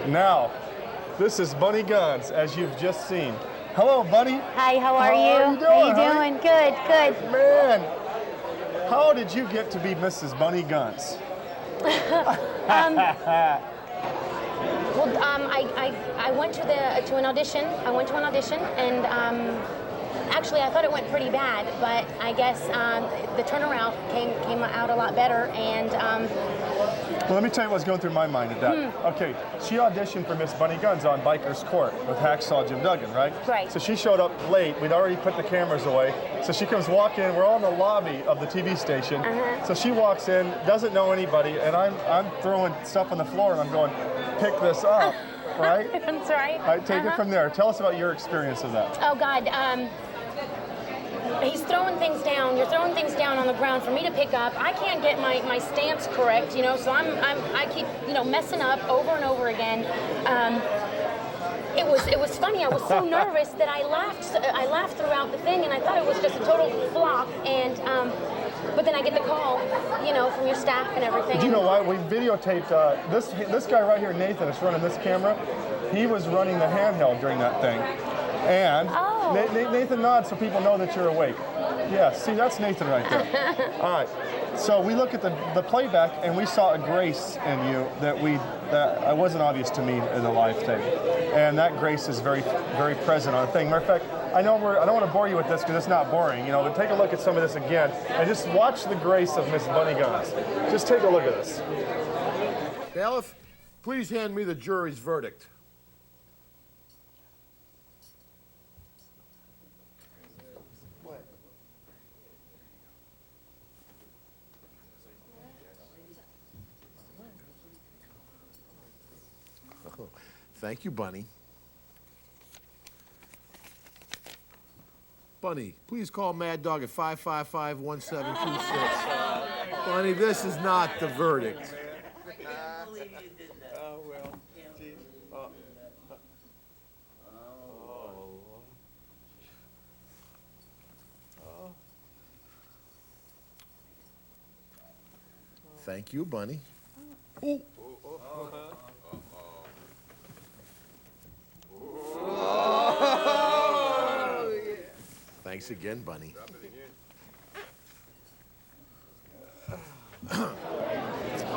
Now, this is Bunny Guns, as you've just seen. Hello, Bunny. Hi, how are you? How you doing? How you doing? Good, good. Man, how did you get to be Mrs. Bunny Guns? I went to an audition. I went to an audition, and actually I thought it went pretty bad, but I guess the turnaround came out a lot better, and well, let me tell you what's going through my mind at that. Okay, she auditioned for Miss Bunny Guns on Biker's Court with Hacksaw Jim Duggan, right? Right. So she showed up late. We'd already put the cameras away. So she comes walking in. We're all in the lobby of the TV station. So she walks in, doesn't know anybody, and I'm throwing stuff on the floor, and I'm going, pick this up, right? That's right. All right, take it from there. Tell us about your experience of that. Oh God. He's throwing things down. You're throwing things down on the ground for me to pick up. I can't get my stance correct, you know. So I keep, you know, messing up over and over again. It was funny. I was so nervous that I laughed throughout the thing, and I thought it was just a total flop. And but then I get the call, you know, from your staff and everything. Do you know why? We videotaped this guy right here, Nathan, is running this camera. He was running the handheld during that thing. And Nathan nods so people know that you're awake. Yeah, see, that's Nathan right there. All right, so we look at the playback, and we saw a grace in you that wasn't obvious to me in the live thing. And that grace is very, very present on the thing. Matter of fact, I don't want to bore you with this because it's not boring, you know, but take a look at some of this again, and just watch the grace of Miss Bunny Guns. Just take a look at this. Bailiff, please hand me the jury's verdict. Thank you, Bunny. Bunny, please call Mad Dog at 555-1726. Bunny, this is not the verdict. Thank you, Bunny. Oh. Thanks again, Bunny.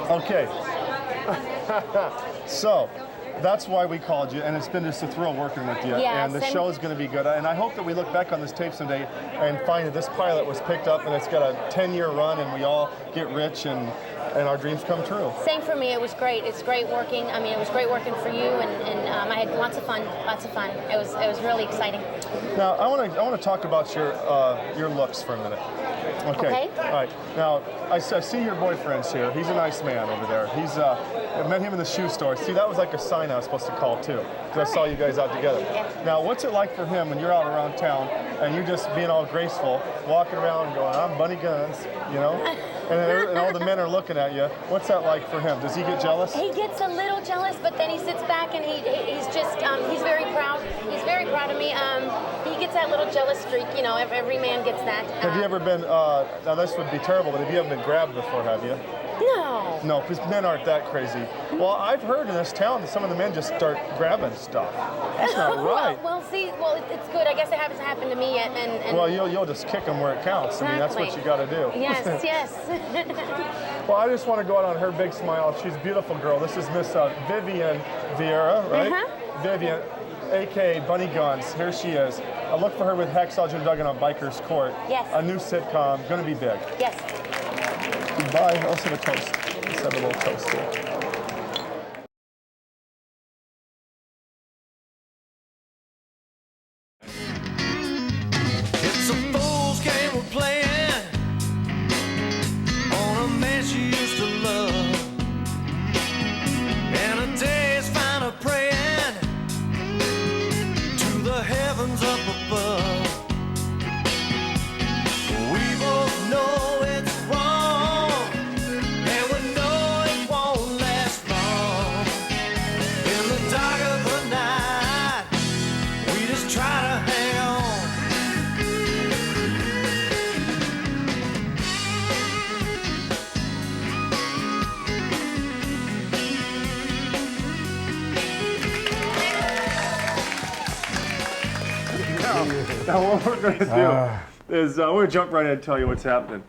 Okay. So, that's why we called you, and it's been just a thrill working with you. Yes, and the show is going to be good. And I hope that we look back on this tape someday and find that this pilot was picked up and it's got a 10-year run, and we all get rich and our dreams come true. Same for me. It was great. It's great working. I mean, it was great working for you, and I had lots of fun. Lots of fun. It was really exciting. Now, I want to talk about your looks for a minute. Okay. All right. Now, I see your boyfriend's here. He's a nice man over there. I met him in the shoe store. See, that was like a sign I was supposed to call too, because I saw you guys out together. Now, what's it like for him when you're out around town and you're just being all graceful, walking around and going, "I'm Bunny Guns," you know? And all the men are looking at you. What's that like for him? Does he get jealous? He gets a little jealous, but then he sits back and he's just he's very proud. He's very proud of me. He gets that little jealous streak. You know, every man gets that. Have you ever been? Now this would be terrible, but have you ever been grabbed before? Have you? No. No, because men aren't that crazy. Well, I've heard in this town that some of the men just start grabbing stuff. That's not right. Well, it's good. I guess it hasn't happened to me yet. And well, you'll just kick them where it counts. Exactly. I mean, that's what you got to do. Yes, yes. Well, I just want to go out on her big smile. She's a beautiful girl. This is Miss Vivian Vieira, right? Vivian, a.k.a. Bunny Guns. Here she is. I look for her with Hacksaw Jim Duggan on Biker's Court. Yes. A new sitcom, going to be big. Yes. Goodbye. Let's have a toast. Let's have a little toast here. It's a fool's game we're playing on a man she used to love. Now what we're going to do is we're going to jump right in and tell you what's happening.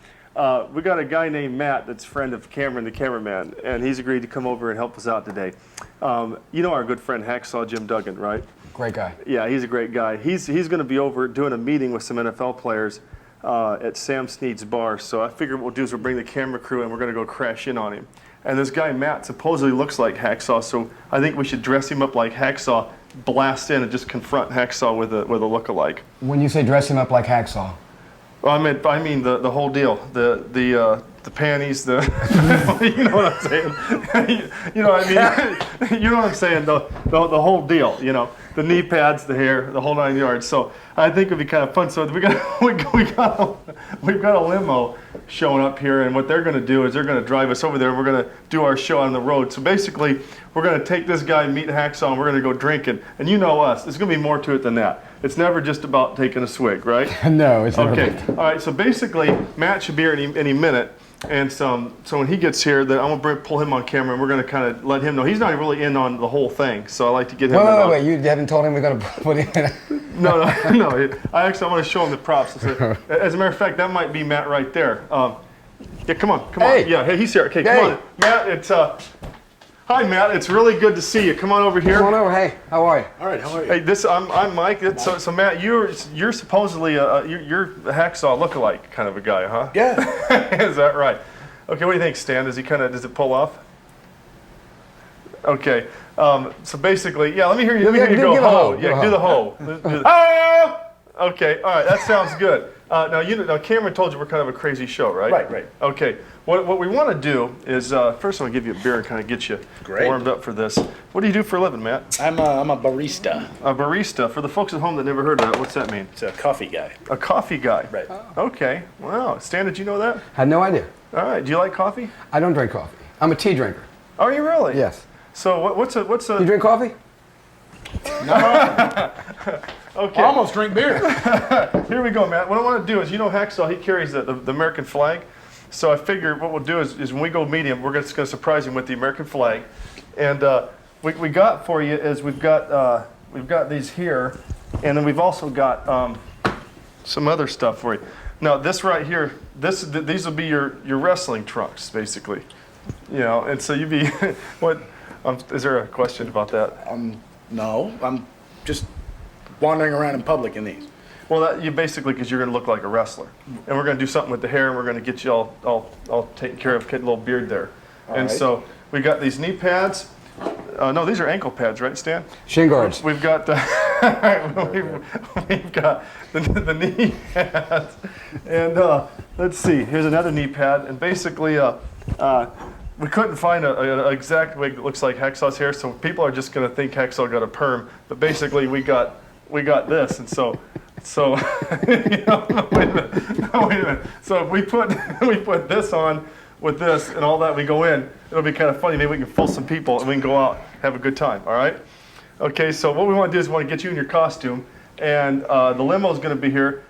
We got a guy named Matt that's a friend of Cameron, the cameraman, and he's agreed to come over and help us out today. You know our good friend Hacksaw Jim Duggan, right? Great guy. Yeah, he's a great guy. He's going to be over doing a meeting with some NFL players at Sam Snead's bar. So I figured what we'll do is we'll bring the camera crew and we're going to go crash in on him. And this guy Matt supposedly looks like Hacksaw, so I think we should dress him up like Hacksaw, blast in and just confront Hacksaw with a look-alike. When you say dress him up like Hacksaw? Well, I mean the whole deal. The panties, the you know what I'm saying? You know what I mean? You know what I'm saying? The whole deal. You know, the knee pads, the hair, the whole 9 yards. So I think it'd be kind of fun. So we've got a limo showing up here, and what they're going to do is they're going to drive us over there. And we're going to do our show on the road. So basically, we're going to take this guy, meet Hacksaw, and we're going to go drinking. And you know us. There's going to be more to it than that. It's never just about taking a swig, right? No, it's never. Okay. All right. So basically, Matt should be here any minute. And so when he gets here, then I'm going to pull him on camera, and we're going to kind of let him know. He's not really in on the whole thing, so I like to get him in. Wait, you haven't told him we're going to put him in? No. I want to show him the props. As a matter of fact, that might be Matt right there. Yeah, come on. Hey. Yeah, hey, he's here. Okay, come on. Matt, it's... Hi, Matt. It's really good to see you. Come on over here. Come on over. Hey, how are you? All right, how are you? Hey, I'm Mike. So Matt, you're supposedly you're a Hacksaw lookalike kind of a guy, huh? Yeah. Is that right? Okay. What do you think, Stan? Does it pull off? Okay. So basically, yeah. Let me hear you go ho. Yeah, do the ho. Okay. All right. That sounds good. Now Cameron told you we're kind of a crazy show, right? Right. Okay. What we want to do is first I'm gonna give you a beer and kind of get you warmed up for this. What do you do for a living, Matt? I'm a barista. A barista. For the folks at home that never heard of that, what's that mean? It's a coffee guy. A coffee guy. Right. Okay. Wow. Stan, did you know that? Had no idea. All right. Do you like coffee? I don't drink coffee. I'm a tea drinker. Are you really? Yes. So what's a? You drink coffee? No. Okay. I almost drink beer. Here we go, Matt. What I want to do is, you know, Hacksaw, he carries the American flag. So I figure what we'll do is when we go meet him, we're just going to surprise him with the American flag. And we got for you is we've got these here, and then we've also got some other stuff for you. Now this right here, these will be your wrestling trunks, basically. You know, and so you'd be what? Is there a question about that? No, I'm just wandering around in public in these. Well, you basically, because you're going to look like a wrestler, and we're going to do something with the hair, and we're going to get you all taken care of, get a little beard there. And so we got these knee pads. No, these are ankle pads, right, Stan? Shin guards. We've got we've got the knee pads, and let's see. Here's another knee pad, and basically we couldn't find an exact wig that looks like Hacksaw's hair, so people are just going to think Hacksaw got a perm. But basically, we got this, and so you know, wait a minute. So if we put this on with this and all that, we go in. It'll be kind of funny. Maybe we can fool some people and we can go out, have a good time. All right. Okay. So what we want to do is we want to get you in your costume, and the limo is going to be here.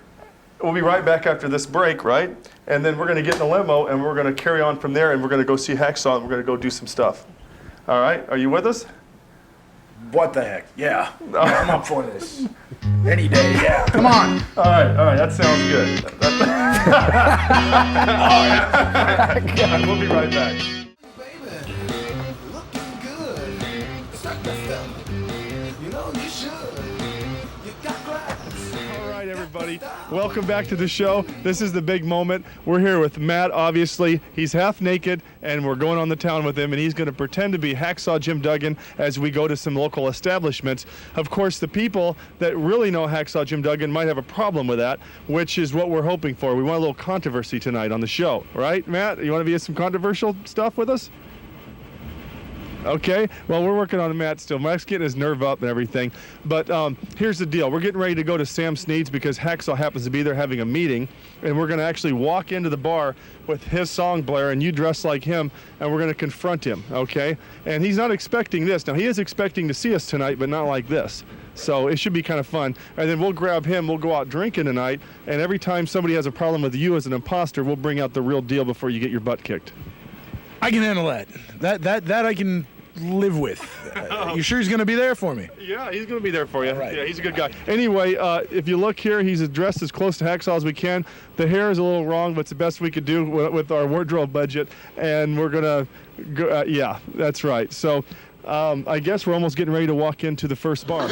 We'll be right back after this break, right? And then we're going to get in the limo and we're going to carry on from there, and we're going to go see Hacksaw and we're going to go do some stuff. All right. Are you with us? What the heck? Yeah. I'm up for this. Any day, yeah. Come on. All right. That sounds good. We'll be right back. All right, everybody. Welcome back to the show. This is the big moment. We're here with Matt, obviously. He's half naked, and we're going on the town with him, and he's going to pretend to be Hacksaw Jim Duggan as we go to some local establishments. Of course, the people that really know Hacksaw Jim Duggan might have a problem with that, which is what we're hoping for. We want a little controversy tonight on the show, right, Matt? You want to be some controversial stuff with us? Okay, well, we're working on Matt still. Matt's getting his nerve up and everything. But here's the deal. We're getting ready to go to Sam Snead's because Hacksaw happens to be there having a meeting. And we're going to actually walk into the bar with his song blaring, and you dress like him, and we're going to confront him, okay? And he's not expecting this. Now, he is expecting to see us tonight, but not like this. So it should be kind of fun. And then we'll grab him, we'll go out drinking tonight, and every time somebody has a problem with you as an imposter, we'll bring out the real deal before you get your butt kicked. I can handle that. That I can live with. You sure he's going to be there for me? Yeah, he's going to be there for you. Right. Yeah, he's a good guy. Anyway, if you look here, he's dressed as close to Hacksaw as we can. The hair is a little wrong, but it's the best we could do with our wardrobe budget. And we're going to go, yeah, that's right. So I guess we're almost getting ready to walk into the first bar.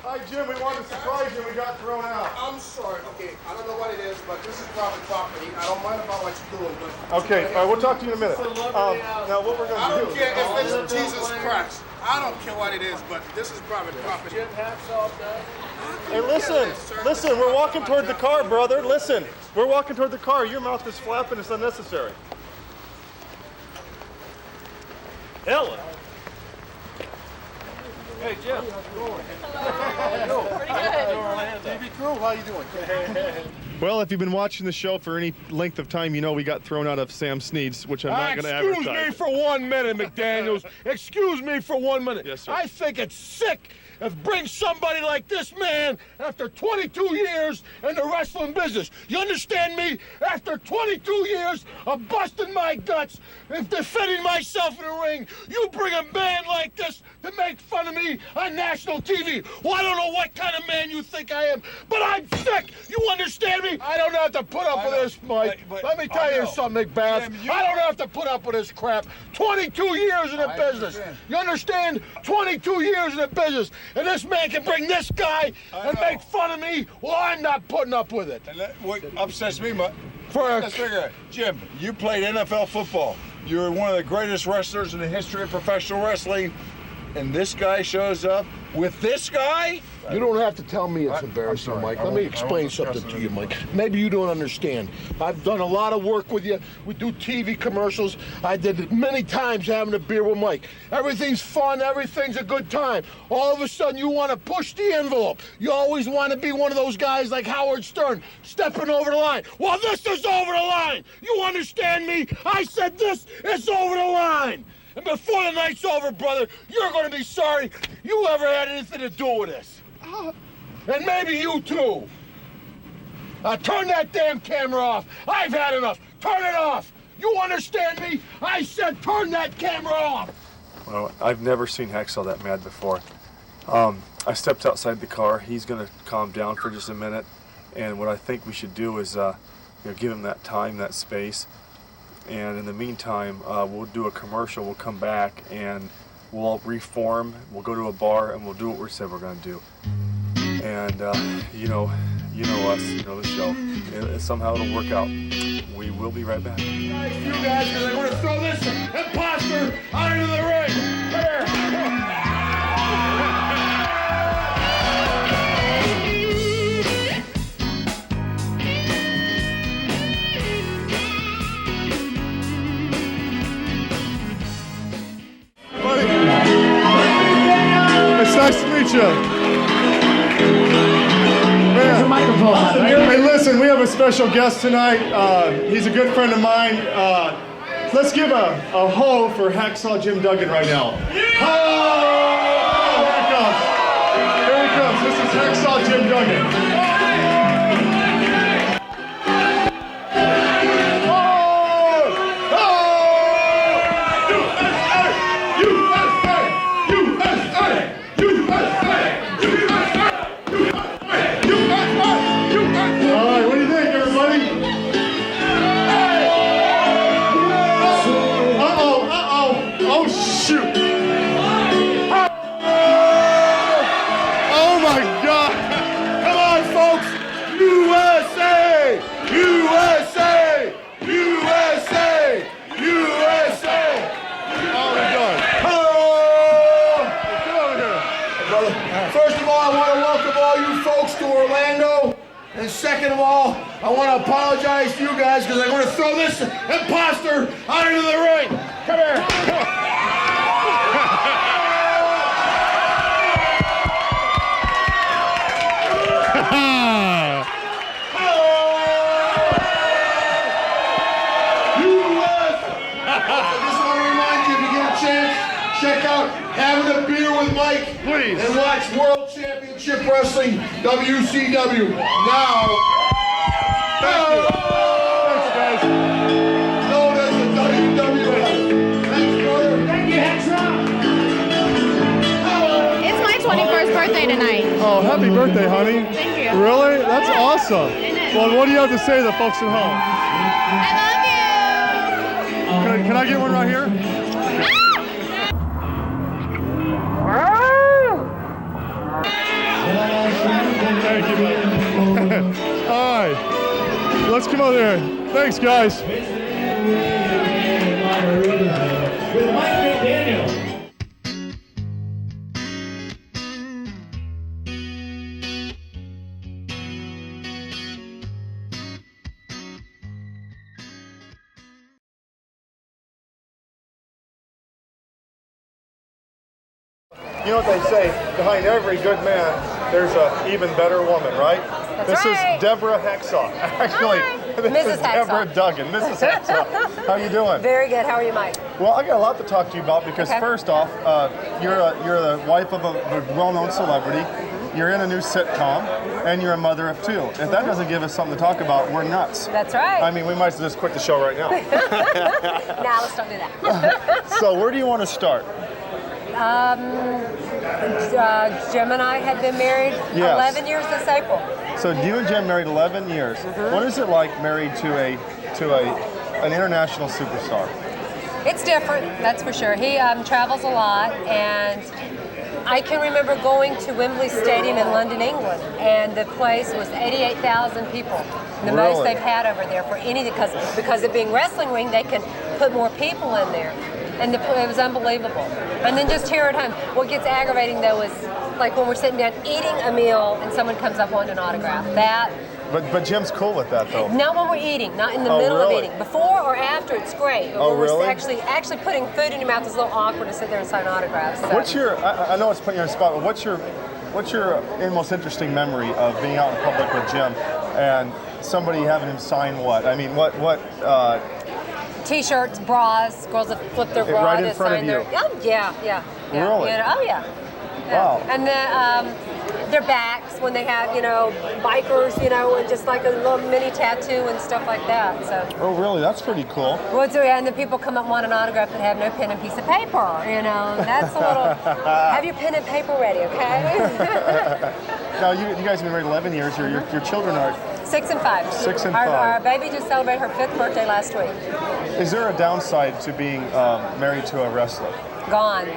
Hi, Jim. We wanted to surprise you. We got thrown out. I'm sorry. Okay, I don't know what it is, but this is private property. I don't mind about what you're doing, but... Okay, all right, we'll talk to you in a minute. Now, what we're going to do... I don't care if it's Jesus Christ. I don't care what it is, but this is private property. Jim Hacksaw does. Hey, listen, we're walking toward the car, brother. Listen, we're walking toward the car. Your mouth is flapping. It's unnecessary. Ella. Hey, Jim. How's it going? Pretty good. TV crew, how you doing? Well, if you've been watching the show for any length of time, you know we got thrown out of Sam Snead's, which I'm not going to advertise. Excuse me for 1 minute, McDaniels. Excuse me for 1 minute. Yes, sir. I think it's sick of bring somebody like this man after 22 years in the wrestling business. You understand me? After 22 years of busting my guts and defending myself in the ring, you bring a man like this to make fun of me on national TV. Well, I don't know what kind of man you think I am, but I'm sick. You understand me? I don't have to put up with this, Mike. Let me tell you something, McBath. I don't have to put up with this crap. 22 years in the business. You understand? 22 years in the business. And this man can bring this guy and make fun of me. Well, I'm not putting up with it. And that, what upsets me, Mike, For let's figure it out. Jim, you played NFL football. You're one of the greatest wrestlers in the history of professional wrestling. And this guy shows up with this guy? You don't have to tell me it's embarrassing, Mike. Let me explain something to you, Mike. Maybe you don't understand. I've done a lot of work with you. We do TV commercials. I did it many times having a beer with Mike. Everything's fun. Everything's a good time. All of a sudden, you want to push the envelope. You always want to be one of those guys like Howard Stern, stepping over the line. Well, this is over the line. You understand me? I said this is over the line. And before the night's over, brother, you're going to be sorry you ever had anything to do with this. And maybe you too. Turn that damn camera off. I've had enough. Turn it off. You understand me? I said turn that camera off. Well, I've never seen Hacksaw that mad before. I stepped outside the car. He's going to calm down for just a minute. And what I think we should do is give him that time, that space. And in the meantime, we'll do a commercial. We'll come back and we'll reform. We'll go to a bar and we'll do what we said we're going to do. And you know us, you know the show. Somehow it'll work out. We will be right back. You guys, because I want to throw this imposter out into the ring. Here. It's nice to meet you. Man. Hey, listen, we have a special guest tonight. He's a good friend of mine. Let's give a ho for Hacksaw Jim Duggan right now. Ho! Here he comes. This is Hacksaw Jim Duggan. And second of all, I want to apologize to you guys because I'm going to throw this imposter out into the ring. Come here. Check out Having a Beer with Mike. Please. And watch World Championship Wrestling, WCW. Now, thank you. Thanks, guys. Known as the WWF. Thanks, brother. Thank you, Hacksaw. It's my 21st birthday tonight. Oh, happy birthday, honey. Thank you. Really? That's awesome. Well, what do you have to say to the folks at home? I love you. Can I get one right here? Thank you, buddy. All right, let's come over there. Thanks, guys. With Mike McDaniel. You know what they say, behind every good man, there's an even better woman, right? That's right. Is Deborah Hacksaw. Actually, this Mrs. is Deborah Hacksaw. Duggan, Mrs. Hacksaw. How you doing? Very good. How are you, Mike? Well, I got a lot to talk to you about because Okay. first off, you're the wife of a well-known celebrity. You're in a new sitcom, and you're a mother of two. If that doesn't give us something to talk about, we're nuts. That's right. I mean, we might as well just quit the show right now. Now let's don't do that. So where do you want to start? Jim and I have been married Yes. 11 years this April. So you and Jim married 11 years. What is it like married to an international superstar? It's different, that's for sure. He travels a lot, and I can remember going to Wembley Stadium in London, England, and the place was 88,000 people. The most Really? they've had over there for any, because it being wrestling ring, they can put more people in there. And it was unbelievable. And then just here at home, what gets aggravating though is like when we're sitting down eating a meal and someone comes up wanting an autograph. That. But Jim's cool with that though. Not when we're eating, not in the Oh, middle really? of eating. Before or after, it's great. But Oh, when we're really? actually putting food in your mouth is a little awkward to sit there and sign autographs. So. What's your? I know it's putting you on the spot, but what's your most interesting memory of being out in public with Jim and somebody having him sign what? I mean, what? T-shirts, bras, girls that flip their bra Right in to front sign of their. you? Oh yeah. Really? You know, oh yeah. Wow. And then their backs when they have bikers, and just like a little mini tattoo and stuff like that. So. Oh really? That's pretty cool. Well, so, and then people come up and want an autograph that have no pen and piece of paper. That's a little. Have your pen and paper ready, okay? Now you guys have been married 11 years. Your children are 6 and 5. 6 and 5. Our baby just celebrated her 5th birthday last week. Is there a downside to being married to a wrestler? Gone.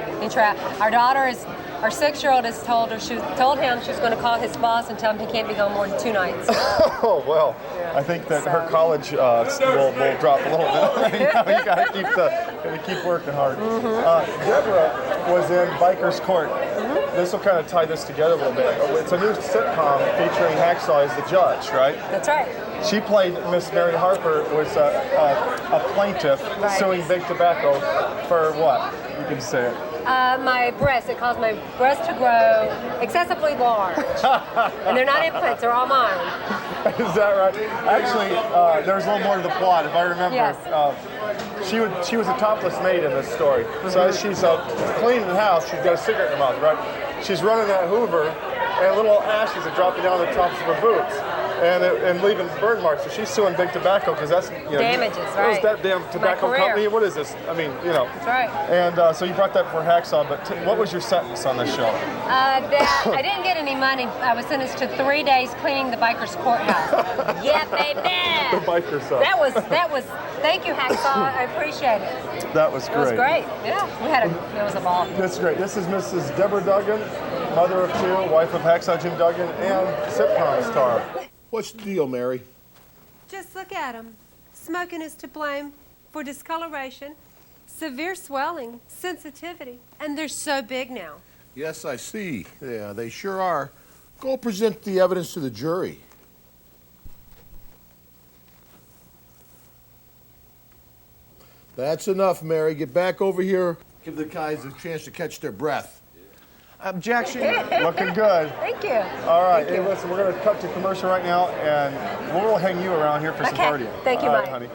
Our daughter is. Our 6-year-old has told him she's going to call his boss and tell him he can't be gone more than 2 nights. Oh well, I think that her college will drop a little bit. You gotta keep working hard. Deborah was in Biker's Court. This will kind of tie this together a little bit. It's a new sitcom featuring Hacksaw as the judge, right? That's right. She played Miss Mary Harper, was a plaintiff suing Big Tobacco for what? You can say it. My breasts. It caused my breasts to grow excessively large. And they're not implants, they're all mine. Is that right? Actually, there's a little more to the plot, if I remember. Yes. She was a topless maid in this story. So as she's cleaning the house, she's got a cigarette in her mouth, right? She's running that Hoover, and little ashes are dropping down the tops of her boots. And leaving burn marks. So she's suing Big Tobacco because that's damages, right? What's that damn tobacco company? What is this? I mean, That's right. And so you brought that for Hacksaw, but what was your sentence on this show? I didn't get any money. I was sentenced to 3 days cleaning the Bikers Courthouse. Yeah, baby. The Bikers. That was. Thank you, Hacksaw. I appreciate it. That was great. It was great. Yeah, it was a ball. That's great. This is Mrs. Deborah Duggan, mother of 2, wife of Hacksaw Jim Duggan, and sitcom star. What's the deal, Mary? Just look at him. Smoking is to blame for discoloration, severe swelling, sensitivity, and they're so big now. Yes, I see. Yeah, they sure are. Go present the evidence to the jury. That's enough, Mary. Get back over here. Give the guys a chance to catch their breath. Objection. Looking good. Thank you. All right. Thank you. Hey, listen, we're going to cut to commercial right now, and we'll hang you around here for some Okay. partying. Thank you, All right, Mike. honey.